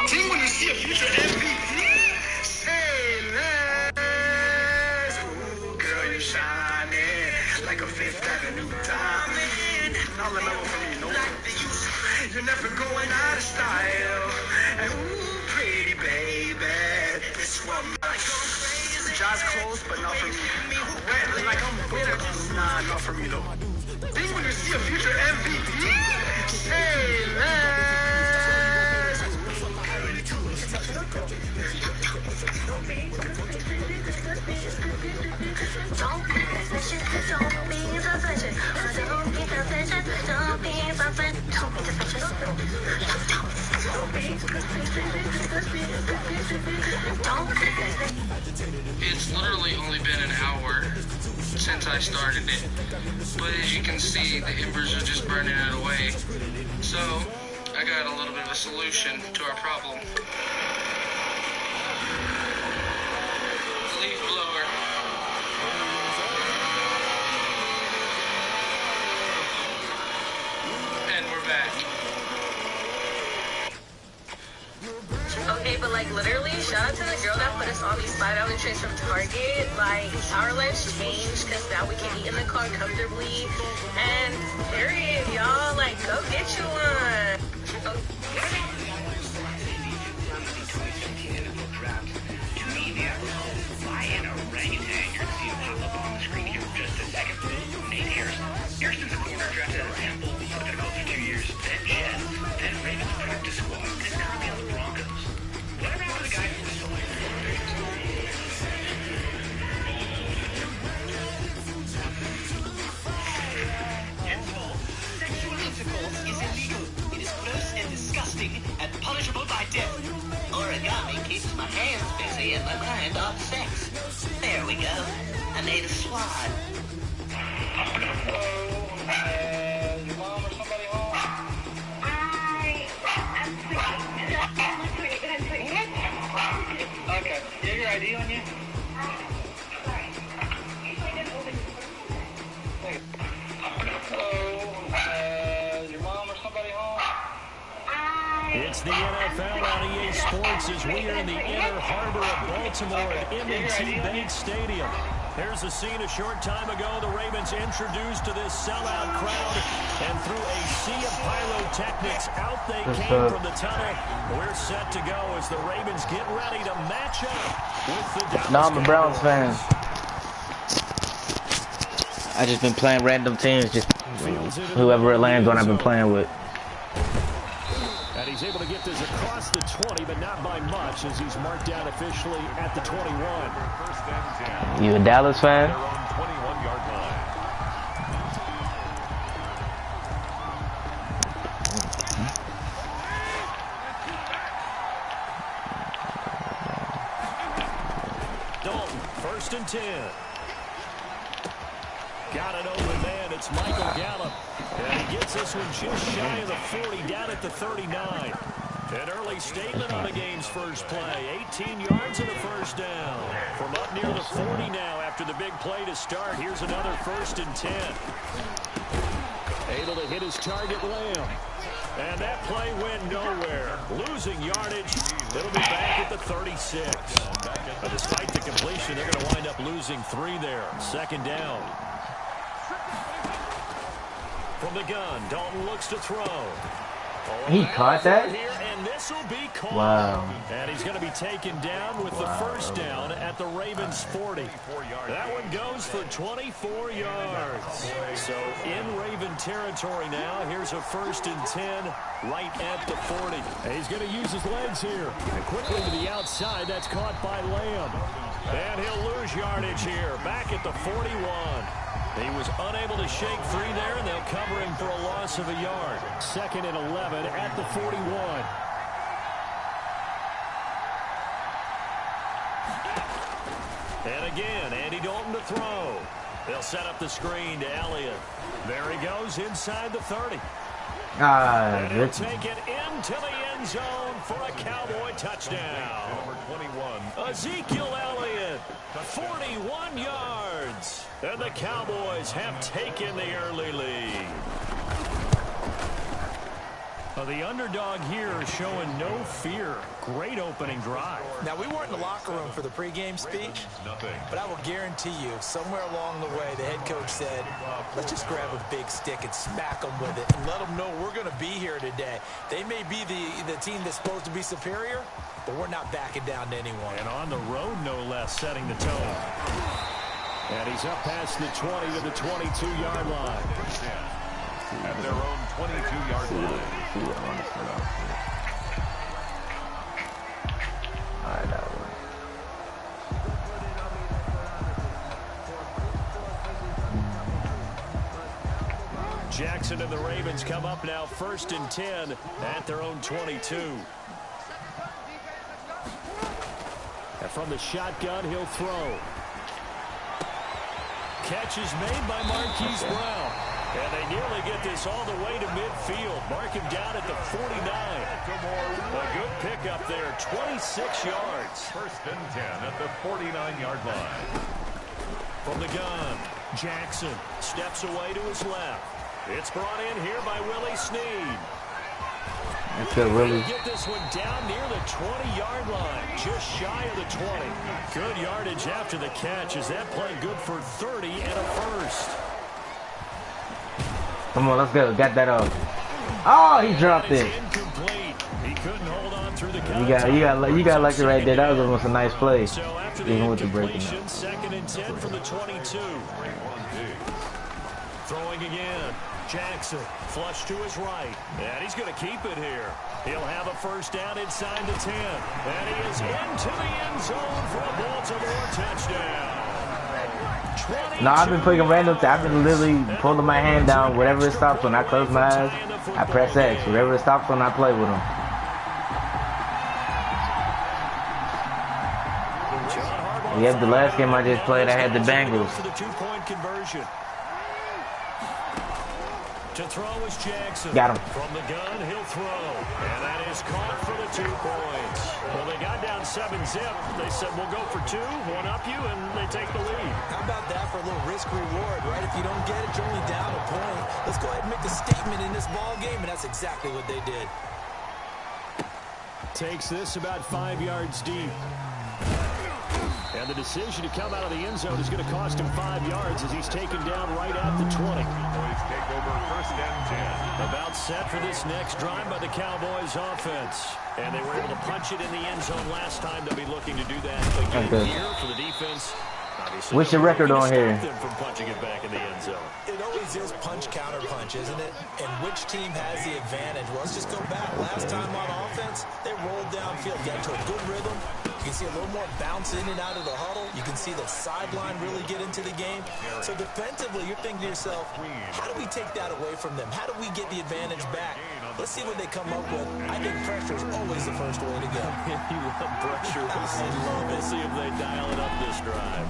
Team, when you see a future MVP, say less. Ooh, girl, you shining like a Fifth Avenue diamond. Now let me know from you, like the use. You're never going out of style. And ooh, pretty baby, this one like jaw's close, but not for me. Red, like I'm bitter, nah, not for me though. Think when you see a future MVP, say less. It's literally only been an hour since I started it, but as you can see, the embers are just burning it away. So, I got a little bit of a solution to our problem. Leaf blower. And we're back. Okay, but like literally, shout out to the girl that put us on these $5 trays from Target. Like, our lives changed because now we can eat in the car comfortably. And period, y'all. Like, go get you one. Harrison's a corner drafted at Temple, put their coach for 2 years, then Jets, then Ravens practice squad, and is currently on the Broncos. Whatever happened to the guy who was still in full, sexual intercourse is illegal. It is gross and disgusting and punishable by death. Origami keeps my hands busy and my mind off sex. There we go. I made a swat. Your mom or somebody home? Okay. You have your ID on you? Hello. Your mom or somebody home? It's the NFL on EA Sports as we are in the inner harbor of Baltimore at M&T Bank Stadium. Here's a scene a short time ago. The Ravens introduced to this sellout crowd, and through a sea of pyrotechnics, out they came from the tunnel. We're set to go as the Ravens get ready to match up with the Dallas I'm a Browns fan. I just been playing random teams, just whoever it lands on I've been playing with. And he's able to get this across the 20, but not by much as he's marked down officially at the 21. You a Dallas fan? Dalton, 1st and 10. Got an open man. It's Michael Gallup. And he gets this one just shy of the 40, down at the 39. An early statement on the game's first play. 18 yards and a first down. From up near the 40 now after the big play to start. Here's another 1st and 10. Able to hit his target, Lamb. And that play went nowhere. Losing yardage. It'll be back at the 36. But despite the completion, they're going to wind up losing 3 there. 2nd down. From the gun, Dalton looks to throw. He caught that? And this will be caught. Wow. And he's going to be taken down with the first down at the Ravens 40. That one goes for 24 yards. So in Raven territory now. Here's a 1st and 10 right at the 40. And he's going to use his legs here. And quickly to the outside. That's caught by Lamb. And he'll lose yardage here. Back at the 41. He was unable to shake free there, and they'll cover him for a loss of a yard. 2nd and 11 at the 41. And again, Andy Dalton to throw. They'll set up the screen to Elliott. There he goes inside the 30. And he'll take it into the end zone for a Cowboy touchdown. Number 21. Ezekiel Elliott, 41 yards. And the Cowboys have taken the early lead. The underdog here is showing no fear. Great opening drive. Now, we weren't in the locker room for the pregame speech, but I will guarantee you, somewhere along the way, the head coach said, let's just grab a big stick and smack them with it and let them know we're going to be here today. They may be the team that's supposed to be superior, but we're not backing down to anyone. And on the road, no less, setting the tone. And he's up past the 20 to the 22-yard line. At their own 22-yard line. Jackson and the Ravens come up now 1st and 10 at their own 22. And from the shotgun, he'll throw. Catch is made by Marquise Brown. And they nearly get this all the way to midfield. Mark him down at the 49. A good pickup there, 26 yards. 1st and 10 at the 49-yard line. From the gun, Jackson steps away to his left. It's brought in here by Willie Snead. That's good, Willie. Get this one down near the 20-yard line, just shy of the 20. Good yardage after the catch. Is that play good for 30 and a first? Come on, let's go. Got that off. Oh, he dropped it. Incomplete. He couldn't hold on through the You got lucky right there. That was almost a nice play. So after Even the with the breaking up. 2nd and 10 from the 22. Throwing again. Jackson flush to his right. And he's going to keep it here. He'll have a first down inside the 10. And he is into the end zone for a Baltimore touchdown. No, I've been picking random. I've been literally pulling my hand down. Whatever it stops on, I close my eyes. I press X. Whatever it stops on, I play with them. Yep, the last game I just played, I had the Bengals. For the 2-point conversion. To throw is Jackson. Got him. From the gun, he'll throw. And that is caught for the 2 points. Well, they got down 7-zip. They said, we'll go for 2, one up you, and they take the lead. How about that for a little risk-reward, right? If you don't get it, you're only down a point. Let's go ahead and make a statement in this ball game, and that's exactly what they did. Takes this about 5 yards deep. And the decision to come out of the end zone is going to cost him 5 yards as he's taken down right at the 20. Cowboys take over 1st and 10. About set for this next drive by the Cowboys offense. And they were able to punch it in the end zone last time. They'll be looking to do that again here for the defense. What's your record on here? From punching it back in the end zone. It always is punch, counter punch, isn't it? And which team has the advantage? Well, let's just go back. Last time on offense, they rolled downfield, got to a good rhythm. You can see a little more bounce in and out of the huddle. You can see the sideline really get into the game. So defensively, you're thinking to yourself, how do we take that away from them? How do we get the advantage back? Let's see what they come up with. I think pressure is always the first way to go. You love pressure. We'll see if they dial it up this drive.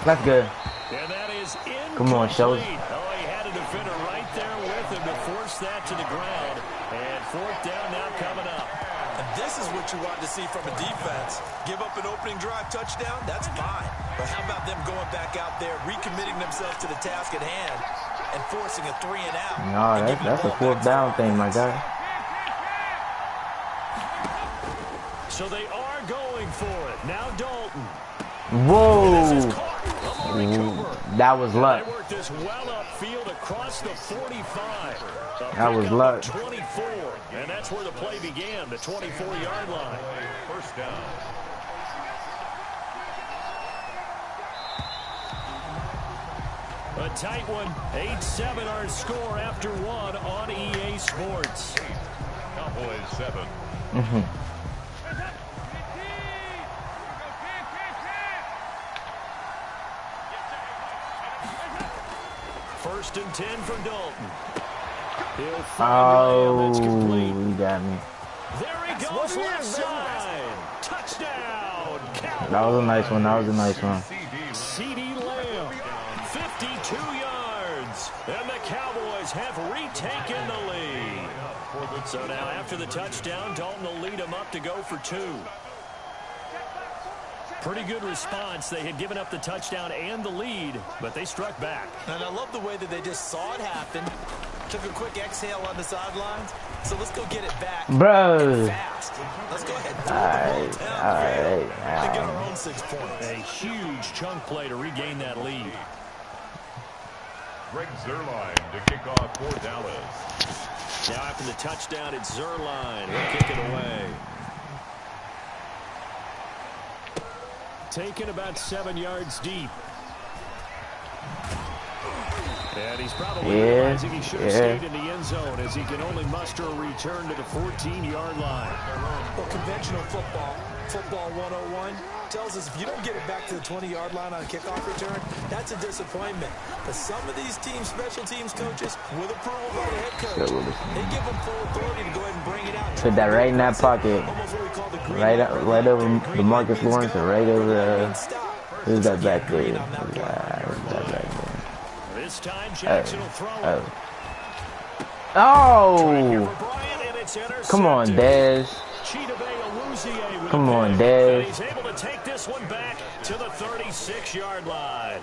That's good. And that is incomplete. Come on, Shelly. Oh, he had a defender right there with him to force that to the ground. And fourth down now coming up. And this is what you want to see from a defense. Give up an opening drive touchdown, that's fine. But how about them going back out there, recommitting themselves to the task at hand, and forcing a 3 and out? No, that's a fourth down thing, my guy. So they are going for it. Now Dalton. Whoa. That was luck. They worked this well upfield across the 45. That was luck. 24. And that's where the play began, the 24-yard line. First down. A tight one. 8-7 our score after one on EA Sports. Cowboys 7. First and 10 for Dalton. He'll find the complete. You got me. There he goes left side. Touchdown. Cowboys. That was a nice one. That was a nice one. CD Lamb, 52 yards. And the Cowboys have retaken the lead. So now after the touchdown, Dalton will lead them up to go for 2. Pretty good response. They had given up the touchdown and the lead, but they struck back. And I love the way that they just saw it happen. Took a quick exhale on the sidelines. So let's go get it back. Bro. Fast. Let's go ahead All and get our own 6 points. A huge chunk play to regain that lead. Greg Zuerlein to kick off for Dallas. Now after the touchdown, it's Zuerlein. He'll kick it away. Taken about 7 yards deep. And he's probably realizing he should have stayed in the end zone as he can only muster a return to the 14-yard line. Well, conventional football 101, tells us if you don't get it back to the 20-yard line on a kickoff return, that's a disappointment. But some of these teams, special teams coaches, with approval by the head coach, they give them full authority to go ahead and bring it out. Put that right in that pocket. Right over the Marcus Lawrence and right over who's that back there? Who's that back there? This time Jackson will throw it. Oh! Come on, Dez. Come on, Dez. He's able to take this one back to the 36-yard line.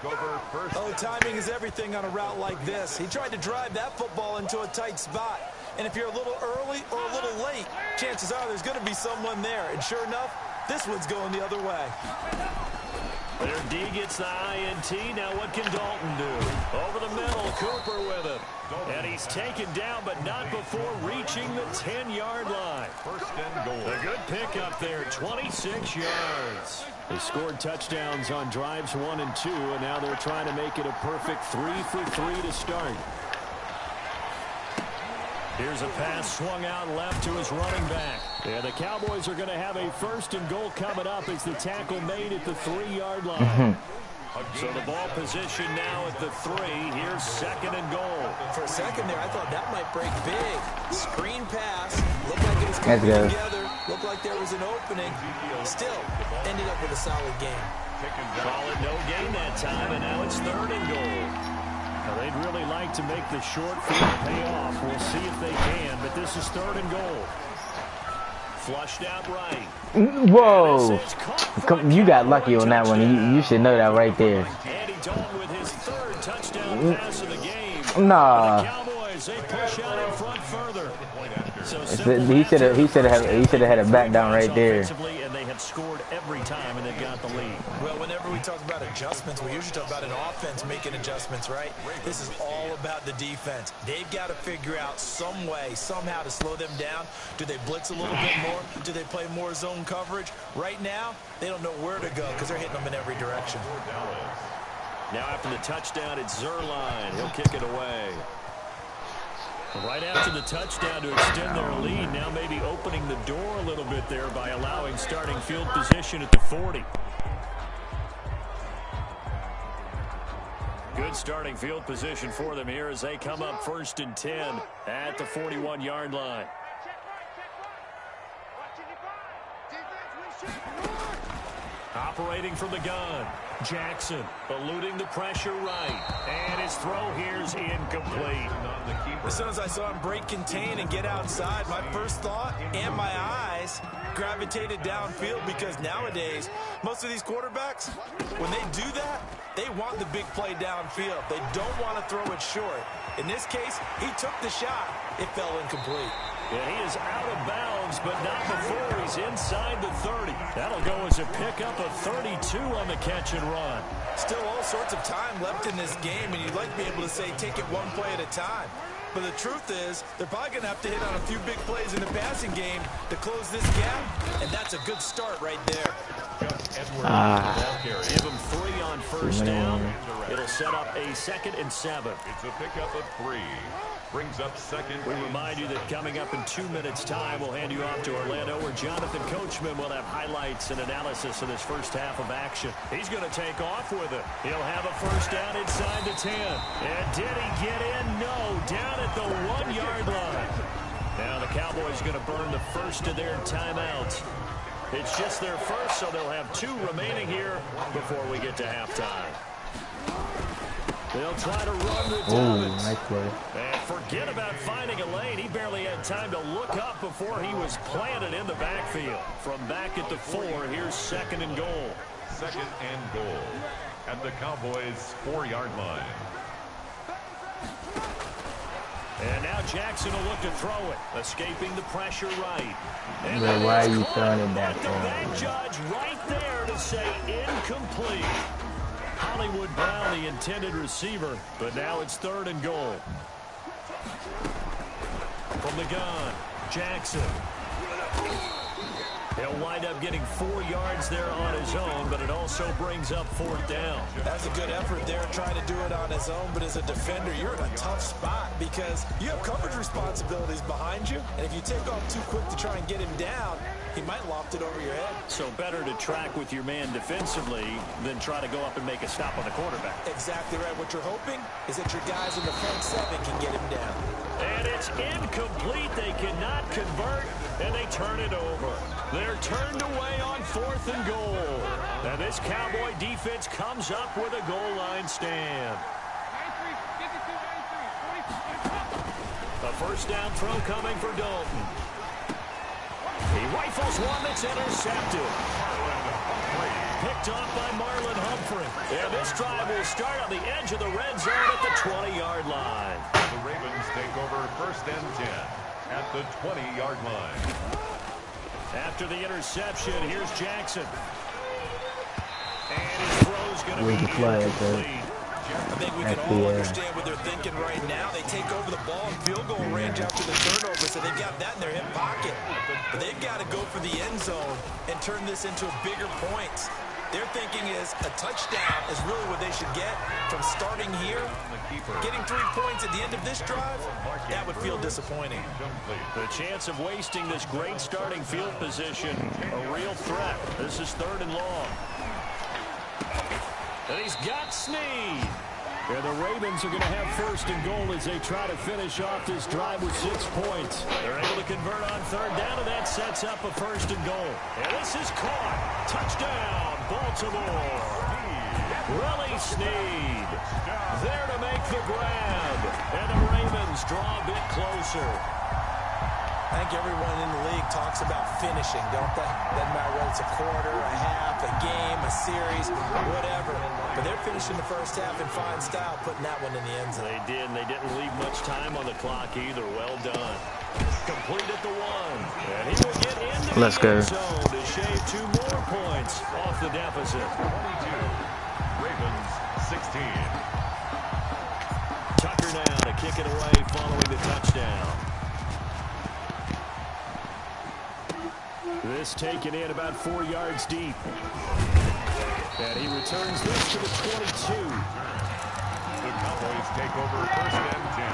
Oh, timing is everything on a route like this. He tried to drive that football into a tight spot. And if you're a little early or a little late, chances are there's going to be someone there. And sure enough, this one's going the other way. Their D gets the INT. Now what can Dalton do? Over the middle, Cooper with it. And he's taken down, but not before reaching the 10-yard line. First and goal. A good pickup there, 26 yards. They scored touchdowns on drives 1 and 2, and now they're trying to make it a perfect 3 for 3 to start. Here's a pass swung out left to his running back. And the Cowboys are going to have a first and goal coming up as the tackle made at the 3-yard line. So the ball position now at the 3. Here's second and goal. For a second there, I thought that might break big. Screen pass. Looked like it was coming together. Looked like there was an opening. Still ended up with a solid game. Call it no gain that time, and now it's third and goal. Now they'd really like to make the short field pay off. We'll see if they can, but this is third and goal. Flushed out right. Whoa. You got lucky on that one. You should know that right there. Andy Dalton with his third touchdown pass of the game. Nah. The Cowboys, they push out in front further. He should have had a back down right there. And they have scored every time, and they've got the lead. Well, whenever we talk about adjustments. We usually talk about an offense making adjustments, right? This is all about the defense. They've got to figure out some way, somehow to slow them down. Do they blitz a little bit more? Do they play more zone coverage? Right now, they don't know where to go because they're hitting them in every direction. Now after the touchdown, it's Zerline. He'll kick it away. Right after the touchdown to extend their lead, now maybe opening the door a little bit there by allowing starting field position at the 40. Good starting field position for them here as they come up 1st and 10 at the 41-yard line. Operating from the gun, Jackson eluding the pressure right, and his throw here is incomplete. As soon as I saw him break contain and get outside, my first thought and my eyes gravitated downfield, because nowadays most of these quarterbacks, when they do that, they want the big play downfield. They don't want to throw it short. In this case, he took the shot. It fell incomplete. Yeah, he is out of bounds, but not before he's inside the 30. That'll go as a pickup of 32 on the catch and run. Still all sorts of time left in this game, and you'd like to be able to say take it one play at a time. But the truth is, they're probably going to have to hit on a few big plays in the passing game to close this gap, and that's a good start right there. Give him 3 on 1st down. It'll set up a 2nd and 7. It's a pickup of 3. Brings up 2nd. We remind you that coming up in 2 minutes' time, we'll hand you off to Orlando, where Jonathan Coachman will have highlights and analysis of this first half of action. He's going to take off with it. He'll have a 1st down inside the 10. And did he get in? No. Down at the 1-yard line. Now the Cowboys going to burn the first of their timeouts. It's just their first, so they'll have 2 remaining here before we get to halftime. They'll try to run with Dobbins. Nice play. And forget about finding a lane. He barely had time to look up before he was planted in the backfield. From back at the 4, here's 2nd and goal. 2nd and goal at the Cowboys' 4-yard line. And now Jackson will look to throw it, escaping the pressure right. And why are you throwing it that far? The back judge right there to say incomplete. Hollywood Brown, the intended receiver, but now it's 3rd and goal. From the gun, Jackson. He'll wind up getting 4 yards there on his own, but it also brings up 4th down. That's a good effort there, trying to do it on his own, but as a defender, you're in a tough spot because you have coverage responsibilities behind you, and if you take off too quick to try and get him down, he might loft it over your head. So better to track with your man defensively than try to go up and make a stop on the quarterback. Exactly right. What you're hoping is that your guys in the front 7 can get him down. And it's incomplete. They cannot convert, and they turn it over. They're turned away on 4th and goal. And this Cowboy defense comes up with a goal line stand. A 1st down throw coming for Dalton. He rifles one that's intercepted. Picked off by Marlon Humphrey. And this drive will start on the edge of the red zone at the 20-yard line. The Ravens take over 1st and 10 at the 20-yard line. After the interception, here's Jackson. And his throw's going to be incomplete. I think we can all understand what they're thinking right now. They take over the ball in field goal range after the turnover, so they've got that in their hip pocket. But they've got to go for the end zone and turn this into bigger points. Their thinking is a touchdown is really what they should get from starting here. Getting 3 points at the end of this drive, that would feel disappointing. The chance of wasting this great starting field position, a real threat. This is 3rd and long. And he's got Snead. And the Ravens are going to have 1st and goal as they try to finish off this drive with 6 points. They're able to convert on 3rd down, and that sets up a 1st and goal. And this is caught. Touchdown, Baltimore. Willie Snead there to make the grab. And the Ravens draw a bit closer. I think everyone in the league talks about finishing, don't they? Doesn't matter whether it's a quarter, a half, a game, a series, whatever. But they're finishing the first half in fine style, putting that one in the end zone. They did, and they didn't leave much time on the clock either. Well done. Complete at the 1. And he will get into the end zone to shave 2 more points off the deficit. 22. now to kick it away following the touchdown. This taken in about 4 yards deep. And he returns this to the 22. The Cowboys take over first and 10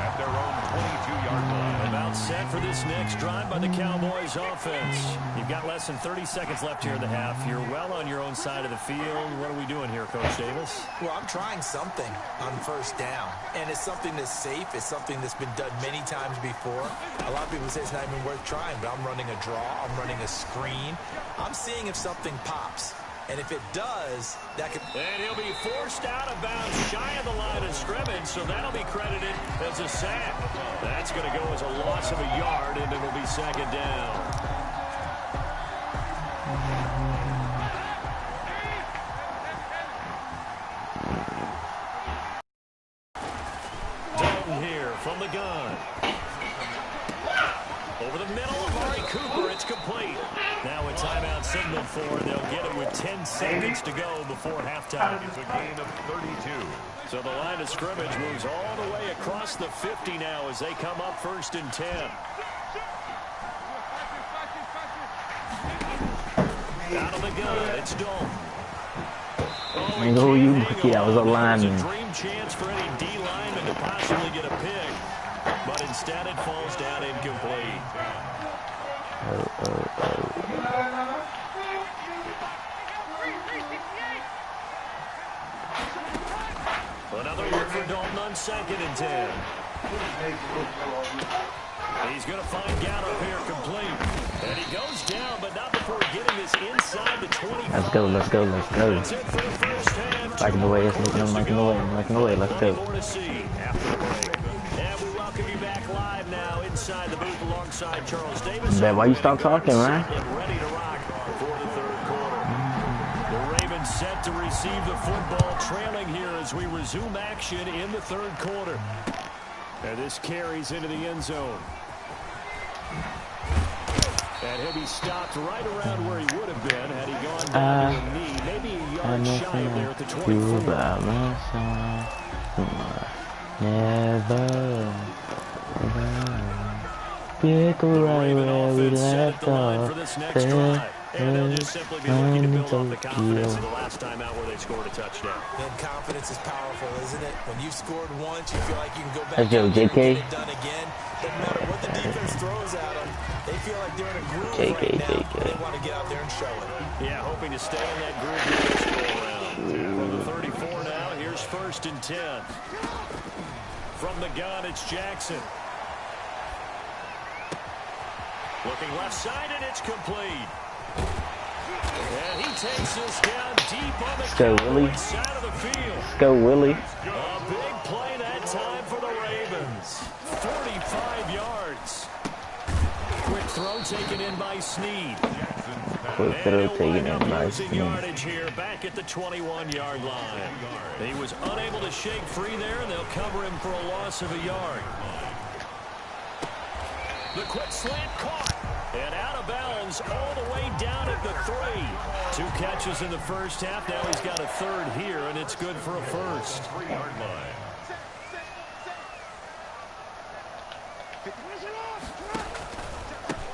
at their own 22-yard line. About set for this next drive by the Cowboys offense. You've got less than 30 seconds left here in the half. You're well on your own side of the field. What are we doing here, Coach Davis? Well, I'm trying something on first down, and it's something that's safe. It's something that's been done many times before. A lot of people say it's not even worth trying, but I'm running a draw. I'm running a screen. I'm seeing if something pops. And if it does, that could... And he'll be forced out of bounds shy of the line of scrimmage, so that'll be credited as a sack. That's going to go as a loss of a yard, and it'll be second down. Dalton here from the gun. Over the middle of Amari Cooper, it's complete. Now a timeout signal for, they'll get it with 10 seconds to go before halftime. It's a gain of 32. So the line of scrimmage moves all the way across the 50 now as they come up first and 10. Out of the gun, it's Dalton. I know you, yeah, I was a lineman. It's a dream chance for any D lineman to possibly get a pick, but instead it falls down incomplete. Another look for Dalton on second and 10. He's going to find Gallup here complete. And he goes down, but not before getting this inside the 25. Let's go, let's go, let's go. Liking the way, it's looking, I'm liking the way, I'm liking the way, let's go. More to see after the break. And we welcome you back live now inside the booth alongside Charles Davis. Man, why you stop talking, man? Ready to rock for the third quarter. The Ravens set to receive the football, trailing here as we resume action in the third quarter. And this carries into the end zone. And he'll be stopped right around where he would have been had he gone down to a knee. Maybe a yard shy of there at the 24. Never pick right where we left off. And they'll just simply be looking to build off the confidence of the last time out where they scored a touchdown. And confidence is powerful, isn't it? When you've scored once, you feel like you can go back and get it done again. Doesn't matter what the defense throws at them. They feel like they're in a groove right now. They want to get out there and show it. Yeah, hoping to stay in that groove this go around. From the 34 now, here's first and 10. From the gun, it's Jackson. Looking left side, and it's complete. And he takes this down deep on the side of the field. Let's go, Willie. A big play that time for the Ravens. 45 yards. Quick throw taken in by Snead. Quick throw taken in by Snead. Yardage here back at the 21-yard line. He was unable to shake free there, and they'll cover him for a loss of a yard. The quick slant caught. And out of bounds all the way down at the 3. 2 catches in the first half. Now he's got a third here, and it's good for a first. 3-yard line.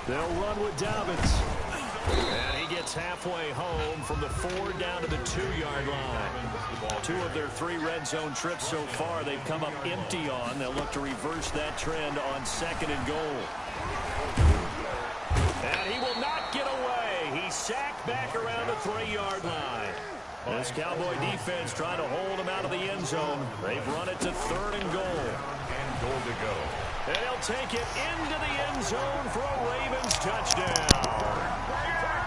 They'll run with Dobbins. And he gets halfway home from the 4 down to the 2-yard line. 2 of their 3 red zone trips so far they've come up empty on. They'll look to reverse that trend on second and goal. And he will not get away. He's sacked back around the 3-yard line. This Cowboy defense trying to hold him out of the end zone. They've run it to third and goal. And goal to go. And he'll take it into the end zone for a Ravens touchdown.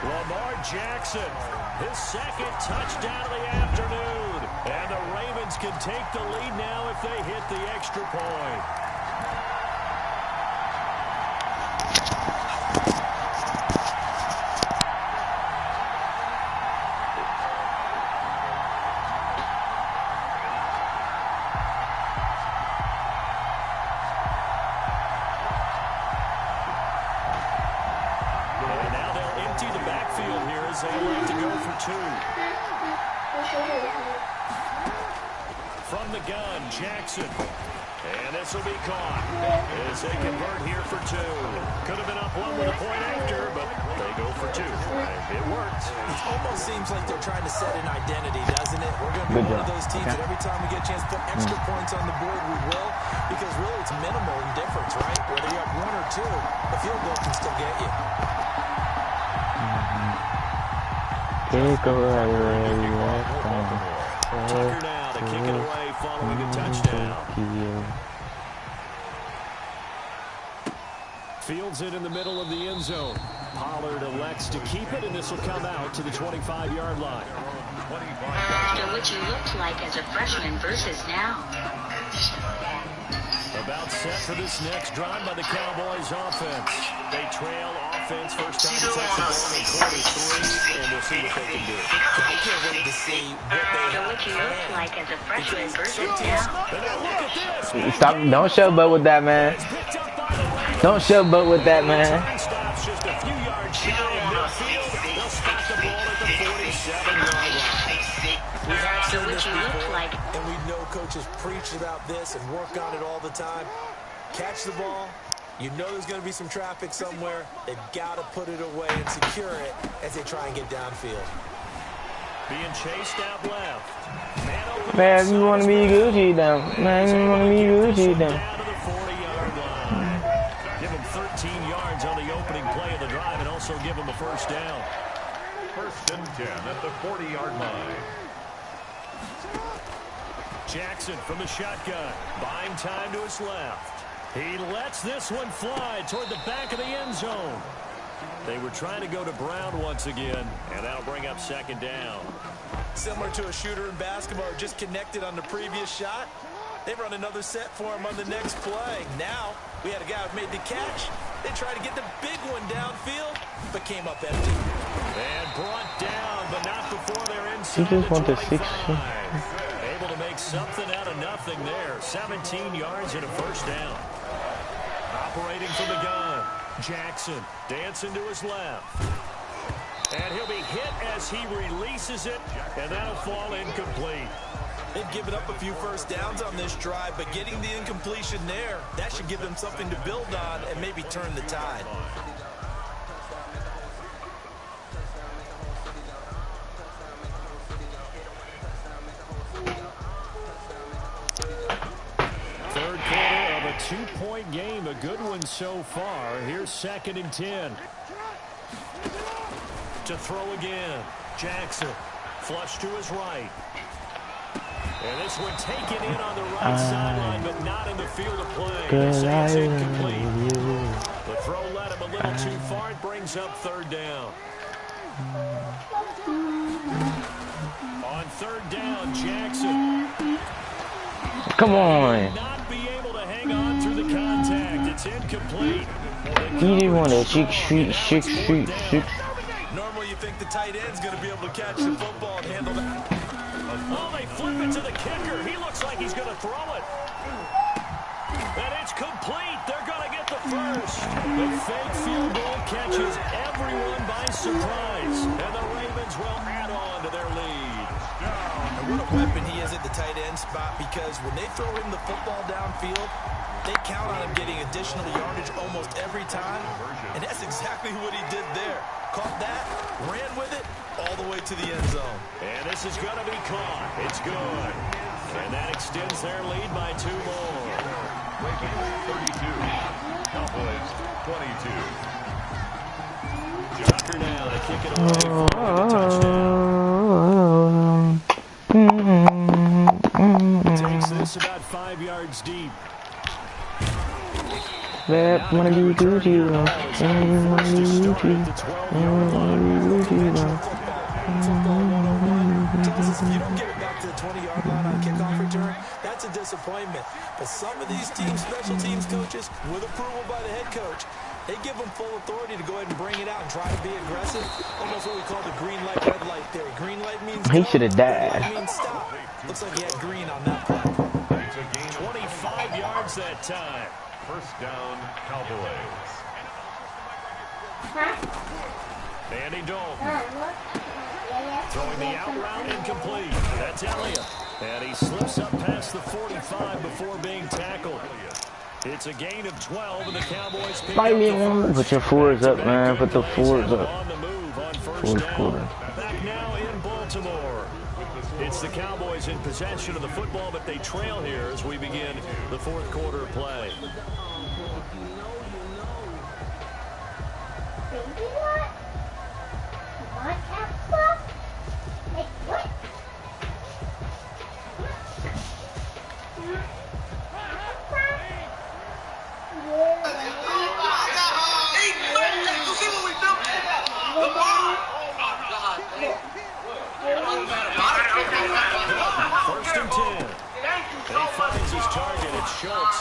Lamar Jackson, his second touchdown of the afternoon. And the Ravens can take the lead now if they hit the extra point. from the gun, Jackson. And this will be caught as they convert here for 2. Could have been up 1 with a point after, but they go for 2. It worked. It almost seems like they're trying to set an identity, doesn't it? We're going to be one of those teams that every time we get a chance to put extra points on the board, we will. Because really, it's minimal in difference, right? Whether you're up 1 or 2, a field goal can still get you. Tucker now to kick it away following a touchdown. Fields it in the middle of the end zone. Pollard elects to keep it, and this will come out to the 25-yard line. After what you looked like as a freshman versus now. About set for this next drive by the Cowboys offense. They trail offense first time to touch the ball in quarter 3, and we'll see what they can do. I can't wait to see what they After what you looked like as a freshman versus now. And now look at this. Stop! Don't showboat with that, man. Don't showboat with that, man. Stops just a few yards shy of midfield. They'll spot the ball at the 47-yard line. We have seen this What you look before, like. and we know coaches preach about this and work on it all the time. Catch the ball. You know there's going to be some traffic somewhere. They've got to put it away and secure it as they try and get downfield. Being chased out left. Man, you want to be Gucci down. Man, you want to be Gucci down. Down to the 40-yard line. Give him 13 yards on the opening play of the drive and also give him a first down. 1st and 10 at the 40-yard line. Jackson from the shotgun. Buying time to his left. He lets this one fly toward the back of the end zone. They were trying to go to Brown once again, and that'll bring up 2nd down. Similar to a shooter in basketball who just connected on the previous shot. They run another set for him on the next play. Now, we had a guy who made the catch. They tried to get the big one downfield, but came up empty. And brought down, but not before they're inside. You just want the the 6. Able to make something out of nothing there. 17 yards and a first down. Operating from the gun. Jackson dancing to his left. And he'll be hit as he releases it, and that'll fall incomplete. They've given up a few first downs on this drive, but getting the incompletion there, that should give them something to build on and maybe turn the tide. Third quarter of a 2-point game, a good one so far. Here's 2nd and 10. To throw again. Jackson, flush to his right. And this one taken in on the right sideline, but not in the field of play. It's incomplete. The throw led him a little too far. It brings up 3rd down. On 3rd down, Jackson. Come on. Not be able to hang on through the contact. It's incomplete. You didn't want to six. Normally you think the tight end's going to be able to catch the football and handle that. Oh, they flip it to the kicker. He looks like he's going to throw it. And it's complete. They're going to get the first. The fake field goal catches everyone by surprise. And the Ravens will add on to their lead. And what a weapon he is at the tight end spot, because when they throw him the football downfield, they count on him getting additional yardage almost every time. And that's exactly what he did there. Caught that, ran with it, all the way to the end zone. And this is going to be caught. It's good. And that extends their lead by 2 more. Ravens 32. Cowboys 22. Tucker now to kick it away for a touchdown. Takes this about 5 yards deep. That wanna be Gucci, wanna be Gucci, wanna be Gucci. If you don't get it back to the 20-yard line on a kickoff return, that's a disappointment. But some of these teams, special teams coaches, with approval by the head coach, they give them full authority to go ahead and bring it out and try to be aggressive. Almost what we call the green light, red light theory. Green light means He go, should have red light died. means stop. Looks like he had green on that play. 25 yards that time. First down, Cowboys. Andy Dalton. Throwing the out route incomplete. That's Elliott. And he slips up past the 45 before being tackled. It's a gain of 12, and the Cowboys pick Fight up me, the man. first. Put your fours up, man. Put the fours up. On the move on first Fourth down. quarter. Back now in Baltimore. It's the Cowboys in possession of the football, but they trail here as we begin the fourth quarter play. First and 10. And he finds his target. It's Schultz.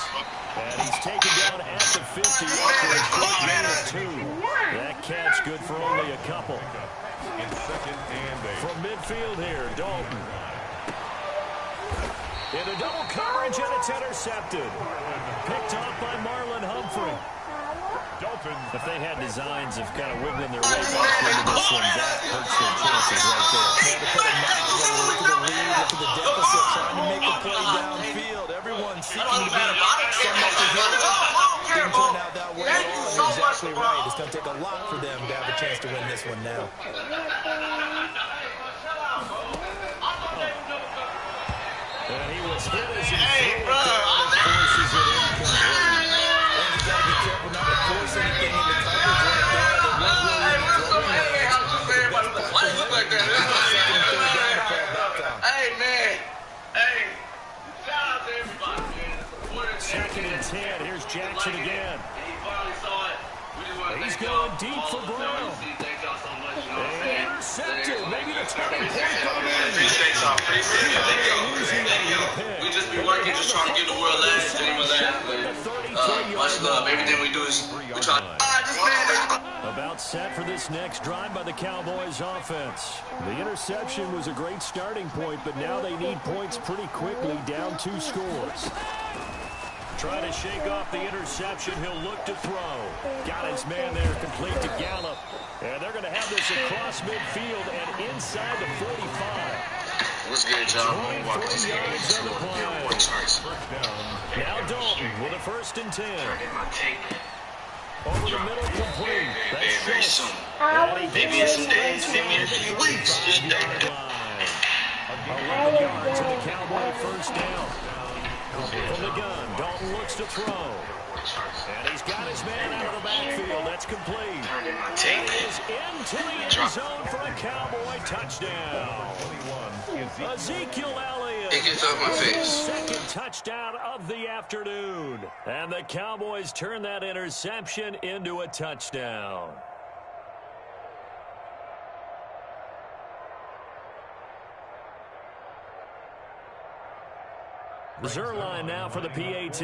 And he's taken down at the 50 after a short gain of 2. That catch good for only a couple. In second and 8. From midfield here, Dalton. In a double coverage, and it's intercepted. Picked off by Marlon Humphrey. Dalton. If they had designs of kind of wiggling their way back into this one, that hurts their chances right there. Look at the lead, look at the deficit, trying to make a play downfield. Everyone seeking to be so much ahead. Didn't turn out that way at all. You're exactly right. It's going to take a lot for them to have a chance to win this one now. And he was hit as he threw it down and forces it incomplete. And you got to be careful not to force anything into coverage right there. They weren't really in trouble. Why does it look like that? Hey, man. Hey. Shout out to everybody, man. Second and 10. Here's Jackson again. He finally saw it. He's going deep for Brown. And intercepted. Maybe the turning point coming in. Appreciate y'all. Appreciate it. Thank y'all. We just be working, just trying to give the world last dream of that. Much love. Everything we do is we try to. About set for this next drive by the Cowboys offense. The interception was a great starting point, but now they need points pretty quickly, down 2 scores. Trying to shake off the interception. He'll look to throw. Got his man there, complete to Gallup. And they're going to have this across midfield and inside the 45. What's good, y'all? 23 yards on the play. Now Dalton with a first and 10. Over the middle, complete. Very soon. Maybe in some days, maybe in a few weeks. Just 11 yards and the Cowboy first down. From the gun, Dalton looks to throw. And he's got his man out of the backfield. That's complete. It is into the end zone for a Cowboy touchdown. Ezekiel Elliott. It gets off my face. Second touchdown of the afternoon. And the Cowboys turn that interception into a touchdown. Zerline now for the PAT.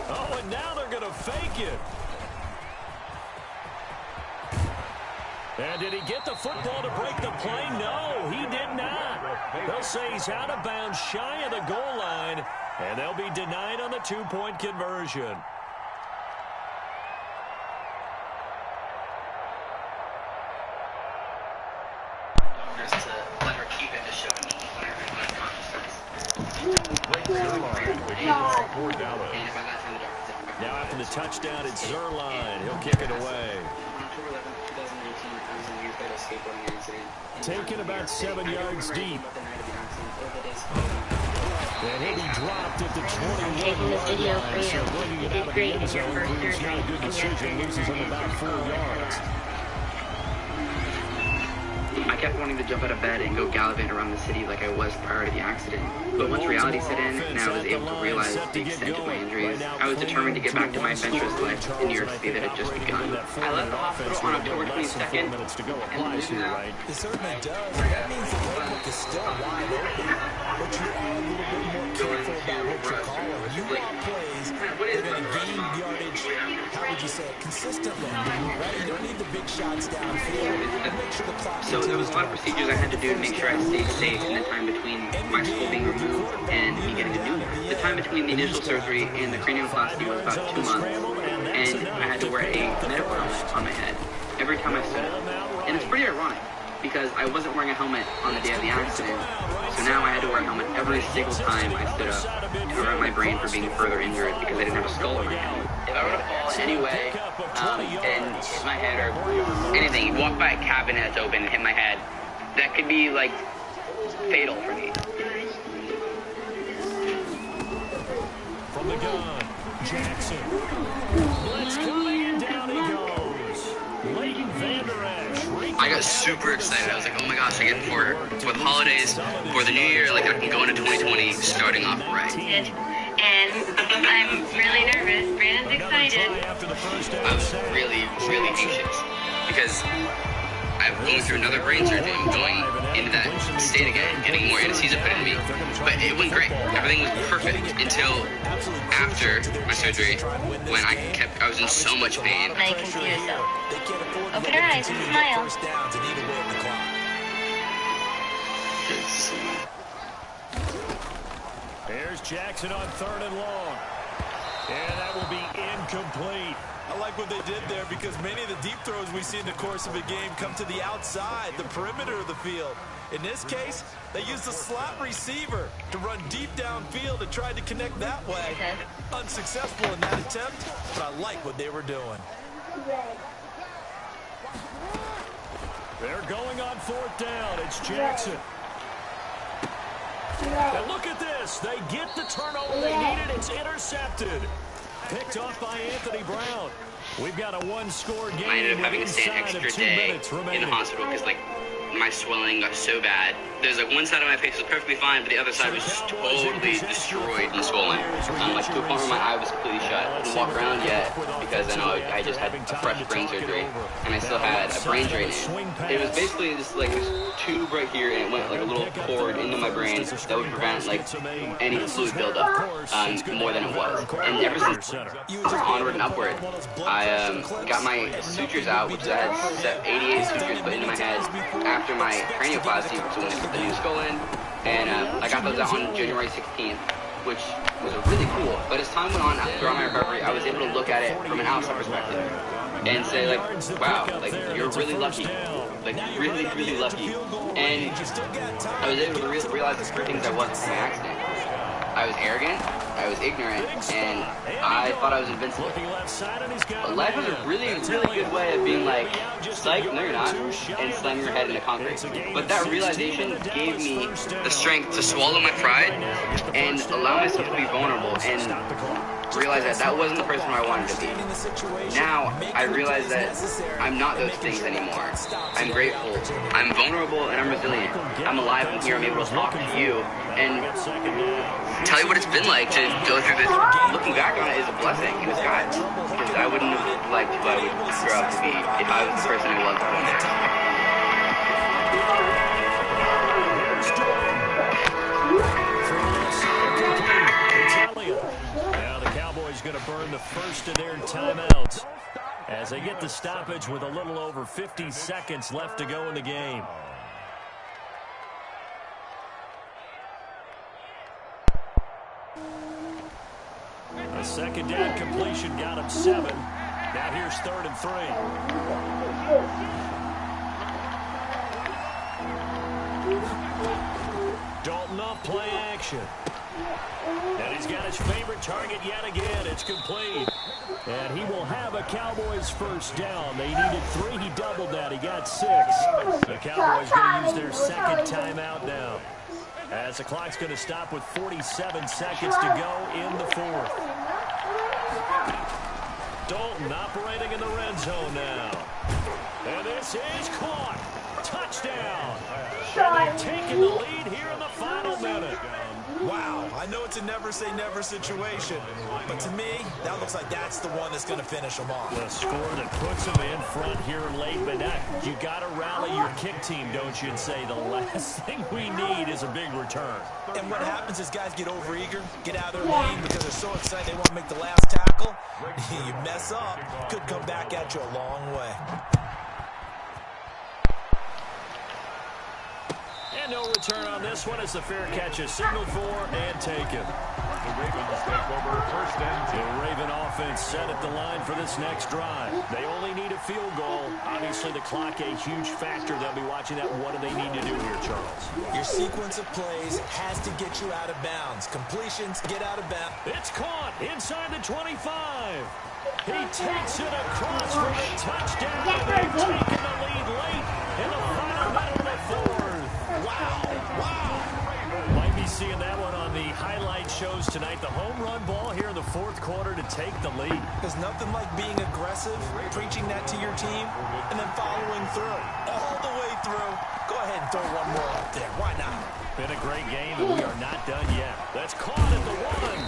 Oh, and now they're going to fake it. And did he get the football to break the play? No, he did not. They'll say he's out of bounds, shy of the goal line, and they'll be denied on the 2-point conversion. Just to let her keep it to show me Now after the touchdown, it's Zerline. He'll kick it away. Taken about 7 yards deep. And he'll be dropped at the 21. Taking this video for you. So bringing You it did out of great the in end your zone first proves not a good decision. Loses him about 4 yards. I kept wanting to jump out of bed and go gallivanting around the city like I was prior to the accident. But once reality set in and I was able to realize the extent of my injuries, I was determined to get back to my adventurous life in New York City that had just begun. I left the hospital on October 22nd. It certainly does. That means the playbook is still wide open, but you're all a little bit more careful about what you're calling. You want plays that are going to gain yardage. How would you you said, consistently. Right? You don't need the big shots downfield. Make sure the clock So there was a lot of procedures I had to do to make sure I stayed safe in the time between my skull being removed and me getting a new one. The time between the initial surgery and the cranioplasty was about 2 months, and I had to wear a medical helmet on my head every time I stood up. And it's pretty ironic, because I wasn't wearing a helmet on the day of the accident, so now I had to wear a helmet every single time I stood up to prevent my brain from being further injured because I didn't have a skull on my head. If I were to fall in any way and hit my head or anything, walk by a cabin that's open and hit my head, that could be like fatal for me. From the gun, Jackson. Blitz coming and down he goes. Leighton Vander Esch. I got super excited. I was like, oh my gosh, I get for the holidays, for the new year, like I can go into 2020 starting off right. And I'm really nervous. Brandon's excited. I was really, really anxious because I'm going through another brain surgery. I'm going into that state again, getting more anesthesia put into me. But it went great. Everything was perfect until after my surgery when I was in so much pain. Now you can see yourself. Open your eyes and smile. Here's Jackson on 3rd and long. And that will be incomplete. I like what they did there because many of the deep throws we see in the course of a game come to the outside, the perimeter of the field. In this case, they used a slot receiver to run deep downfield and tried to connect that way. Unsuccessful in that attempt, but I like what they were doing. They're going on 4th down. It's Jackson. And look at this. They get the turnover they needed. It's intercepted. Picked off by Anthony Brown. We've got a one-score game. I ended up having to stay an extra day in the hospital because, like, my swelling got so bad. There's like one side of my face was perfectly fine, but the other side was just totally destroyed and swollen. Like to a point where my eye was completely shut. I couldn't walk around yet because I know I just had a fresh brain surgery and I still had a brain drain. It was basically just like this tube right here, and it went like a little cord into my brain that would prevent like any fluid buildup more than it was. And ever since onward and upward, I got my sutures out, which I had 88 sutures put into my head after my cranioplasty, so when I put the new skull in, and I got those out on January 16th, which was really cool. But as time went on throughout my recovery, I was able to look at it from an outside perspective and say, like, wow, like, you're really lucky. Like, really, really lucky. And I was able to realize the three things I wasn't from my accident. I was arrogant, I was ignorant, and I thought I was invincible. But life is a really, really good way of being like, psych, no you're not, and slam your head into concrete. But that realization gave me the strength to swallow my pride and allow myself to be vulnerable and realize that that wasn't the person I wanted to be. Now, I realize that I'm not those things anymore. I'm grateful, I'm vulnerable, and I'm resilient. I'm alive, I'm here, I'm able to talk to you, and tell you what it's been like to go through this. Looking back on it is a blessing in disguise, because I wouldn't have liked who I would grow up to be if I was the person I was one day. Now the Cowboys going to burn the first of their timeouts as they get the stoppage with a little over 50 seconds left to go in the game. A second down completion got him 7. Now here's 3rd and 3. Dalton off play action. And he's got his favorite target yet again. It's complete. And he will have a Cowboys first down. They needed 3. He doubled that. He got 6. The Cowboys going to use their second timeout now, as the clock's going to stop with 47 seconds to go in the 4th. Dalton operating in the red zone now. And this is caught. Touchdown. And they're taking the lead here in the final minute. Wow, I I know it's a never-say-never situation, but to me, that looks like that's the one that's going to finish them off. The score that puts them in front here late, but now you got to rally your kick team, don't you, and say the last thing we need is a big return. And what happens is guys get overeager, get out of their lane because they're so excited they want to make the last tackle. You mess up, could come back at you a long way. And no return on this one as the fair catch is signaled for and taken. The Ravens take over first and 10. The Raven offense set at the line for this next drive. They only need a field goal. Obviously, the clock a huge factor. They'll be watching that. What do they need to do here, Charles? Your sequence of plays has to get you out of bounds. Completions, get out of bounds. It's caught inside the 25. He takes it across for a touchdown. They've taken the lead late in the final minute of the fourth. Wow. Might be seeing that one on the highlight shows tonight. The home run ball here in the fourth quarter to take the lead. There's nothing like being aggressive, preaching that to your team, and then following through. All the way through. Go ahead and throw one more up there. Why not? Been a great game, and we are not done yet. That's caught at the one.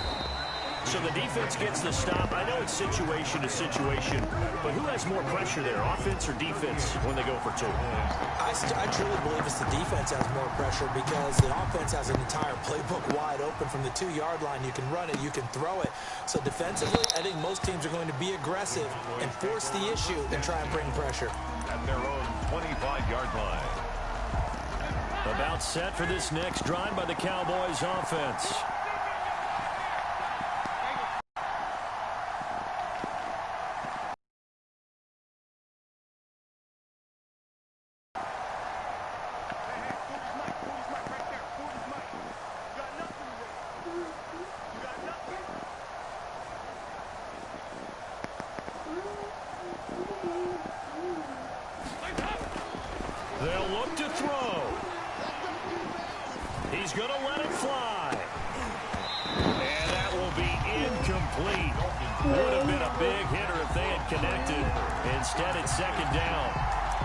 So the defense gets the stop. I know it's situation to situation, but who has more pressure there, offense or defense, when they go for two? I truly believe it's the defense has more pressure because the offense has an entire playbook wide open from the 2-yard line. You can run it, you can throw it. So defensively, I think most teams are going to be aggressive and force the issue and try and bring pressure. At their own 25-yard line. About set for this next drive by the Cowboys offense. They'll look to throw. He's going to let it fly. And that will be incomplete. Would have been a big hitter if they had connected. Instead, it's second down.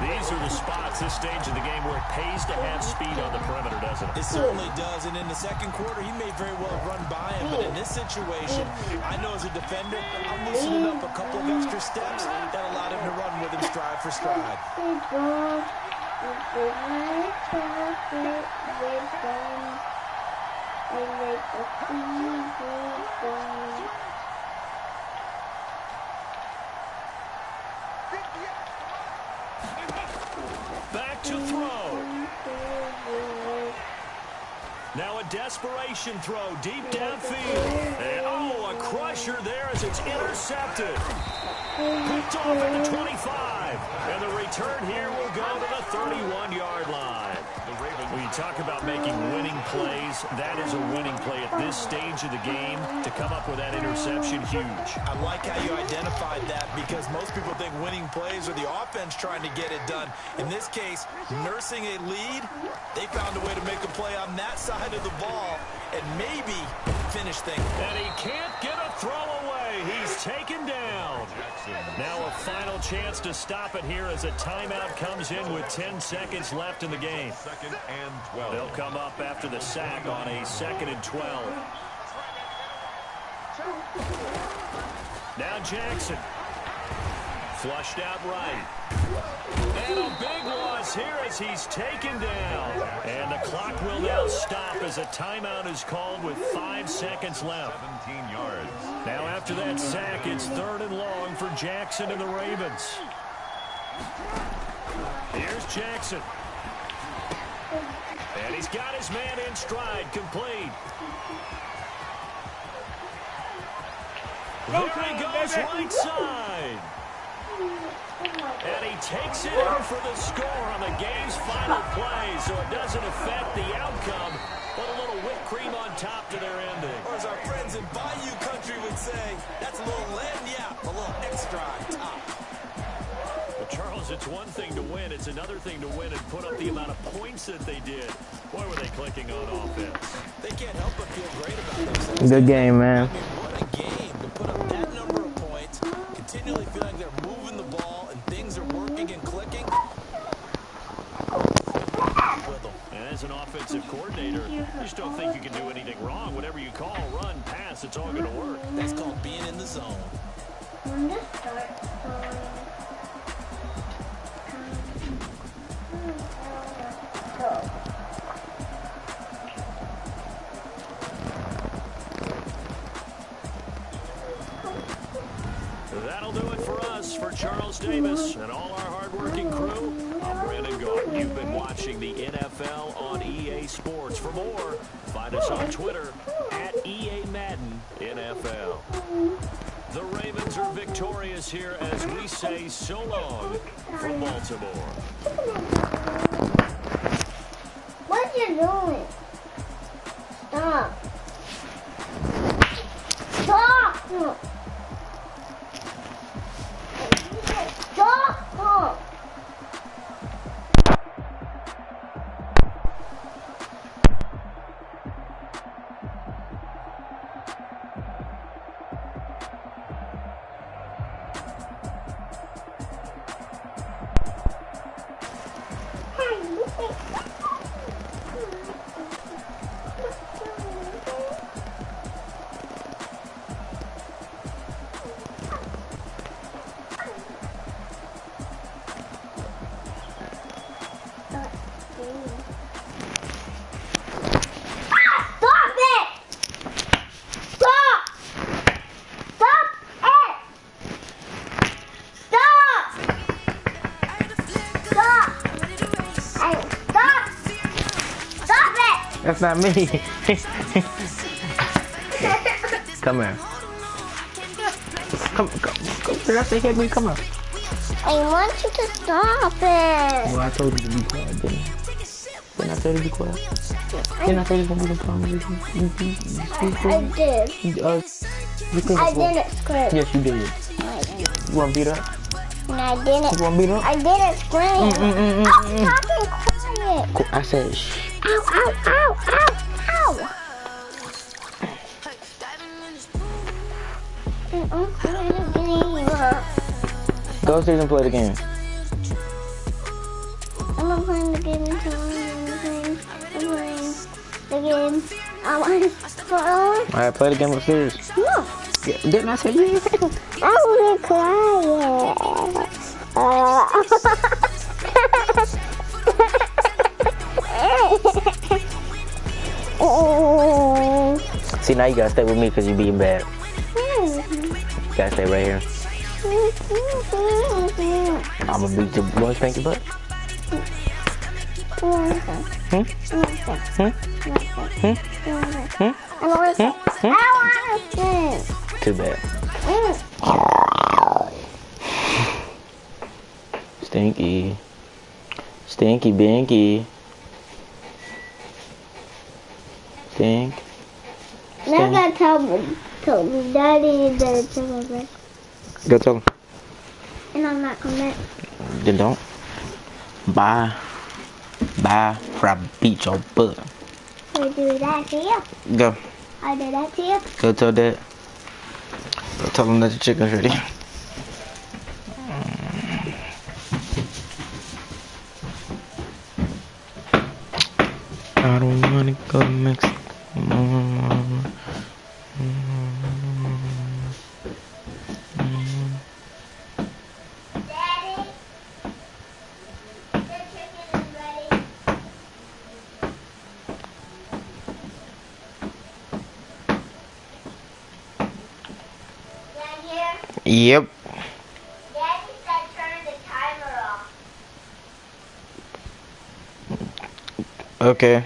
These are the spots, this stage of the game, where it pays to have speed on the perimeter, doesn't it? It certainly does. And in the second quarter, he may very well run by him. But in this situation, I know as a defender, I'm loosening up a couple of extra steps that allowed him to run with him stride for stride. Back to throw. Now a desperation throw deep downfield. And, a crusher there as it's intercepted. Picked off at the 25. And the return here will go to the 31-yard line. When you talk about making winning plays, that is a winning play at this stage of the game. To come up with that interception, huge. I like how you identified that because most people think winning plays are the offense trying to get it done. In this case, nursing a lead, they found a way to make a play on that side of the ball and maybe finish things. And he can't get a throw away. He's taken down. Now a final chance to stop it here as a timeout comes in with 10 seconds left in the game. Second and 12. They'll come up after the sack on a 2nd and 12. Now Jackson. Flushed out right. And a big loss here as he's taken down. And the clock will now stop as a timeout is called with 5 seconds left. 17 yards. Now after that sack, it's 3rd and long for Jackson and the Ravens. Here's Jackson. And he's got his man in stride, complete. There he goes, right side. And he takes it in for the score on the game's final play, so it doesn't affect the outcome, but a little whipped cream on top to their ending. Or as our friends in Bayou Country would say, that's a little lagniappe, a little extra on top. Well, Charles, it's one thing to win. It's another thing to win and put up the amount of points that they did. Boy, were they clicking on offense. They can't help but feel great about themselves. Good game, man. I mean, what a game to put up that number of points, continually feeling they're moving the ball and things are working and clicking. And as an offensive coordinator, you just don't think you can do do anything wrong. Whatever you call, run, pass, it's all going to work. That's called being in the zone. When this starts, go. That'll do it for us. For Charles Davis and all our hard-working crew, I'm Brandon Gordon. You've been watching the NFL on EA Sports. For more, find us on Twitter at EA Madden NFL. The Ravens are victorious here as we say so long from Baltimore. What are you doing? Stop. Stop. Stop. That's not me. Come here. Come. Did I say hit me? Come on. I want you to stop it. Well, I told you to be quiet, didn't I? Didn't I tell you to be quiet? Didn't I tell you to be quiet? I did. I didn't scream. Yes, you did. You want to beat up? No, I didn't. You want to beat up? I didn't scream. I'm talking quiet. I said shh. Ow, ow, ow, ow, ow. Go upstairs and play the game. I'm not playing the game until I'm playing the game. I want to go. Alright, play the game upstairs. No. Didn't I say you? I will be quiet. See, now you gotta stay with me because you're being bad. You gotta stay right here. I'm gonna beat your boy, spank your butt. Too bad. Stinky. Stinky Binky. Stink. Now I gotta tell me. Daddy did it to me. Go tell him. And I'm not coming back. Then don't. Bye. Bye. Or I beat your butt. I do that to you. Go. I did that to you. Go tell Dad. Go tell him that the chicken's ready. I don't wanna go to Mexico. Yep. Daddy said turn the timer off. Okay.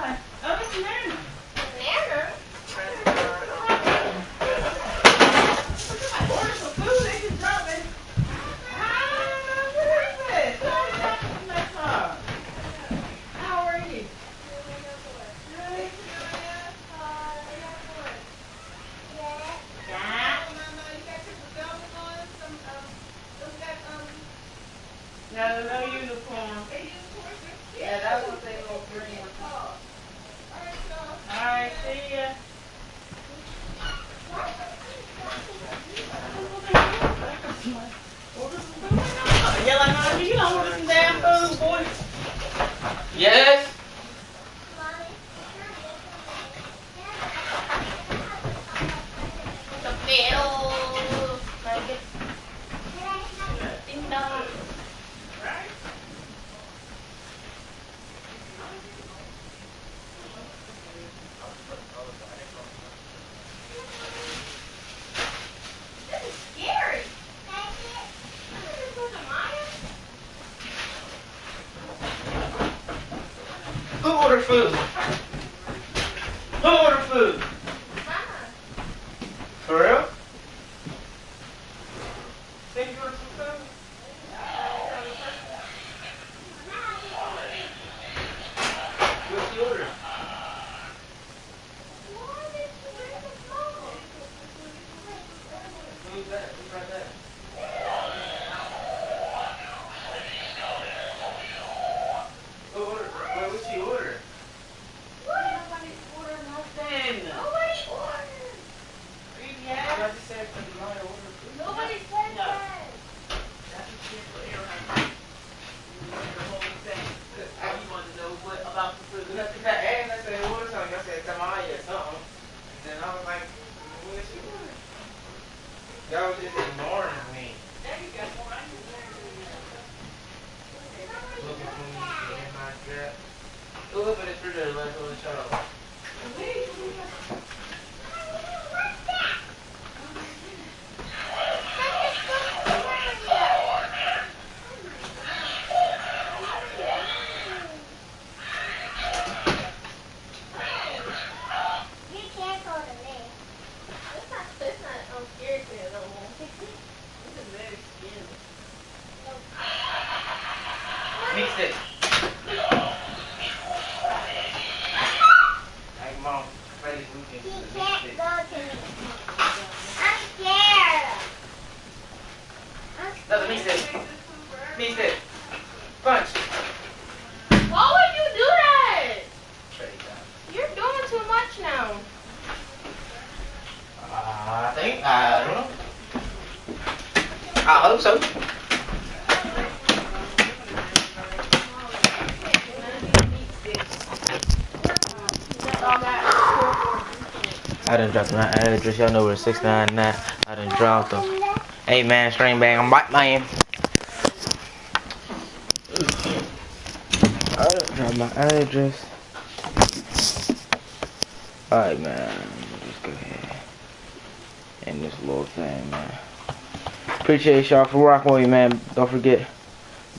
What? Oh, it's Nana. Nana? Order some food, they just drop it. Where is it? How are you? No, no uniform. Yeah, that was a little green one. Alright, see ya. Yellow Nana, you don't order some damn food, boy. Yes. The bill. Ding dong. This is scary. Who ordered food? Who ordered food? For real? Think you ordered some food? What's the order? Who's that? Who's right there? Who ordered? Wait, what's she order? Nobody's ordering nothing. Nobody ordered. Yeah. I just said somebody ordered food. Nobody said No. that. That's what she put here. The whole thing. All you wanted to know what about the food. I said, I said, order something. I said, tamale or something. And then I was like, what is she ordering? Y'all was just ignoring me. There you go. Looking for me in my dress. Go up in the refrigerator, let's go and shut up. It's not scary for you no more. This is very scary. Mix it. Hey, Mom, play this weekend. He can't go to me. I'm scared. Let me sit. Me sit. Punch. Why would you do that? You're doing too much now. I don't know. I hope so. I done dropped my address. Y'all know where 699. I done dropped them. Hey man, string bang. I'm white man. I done dropped my address. Alright man. Let's go ahead. And this little thing, man. Appreciate y'all for rocking with me, man. Don't forget,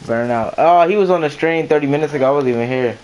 burn out. Oh, he was on the stream 30 minutes ago. I wasn't even here.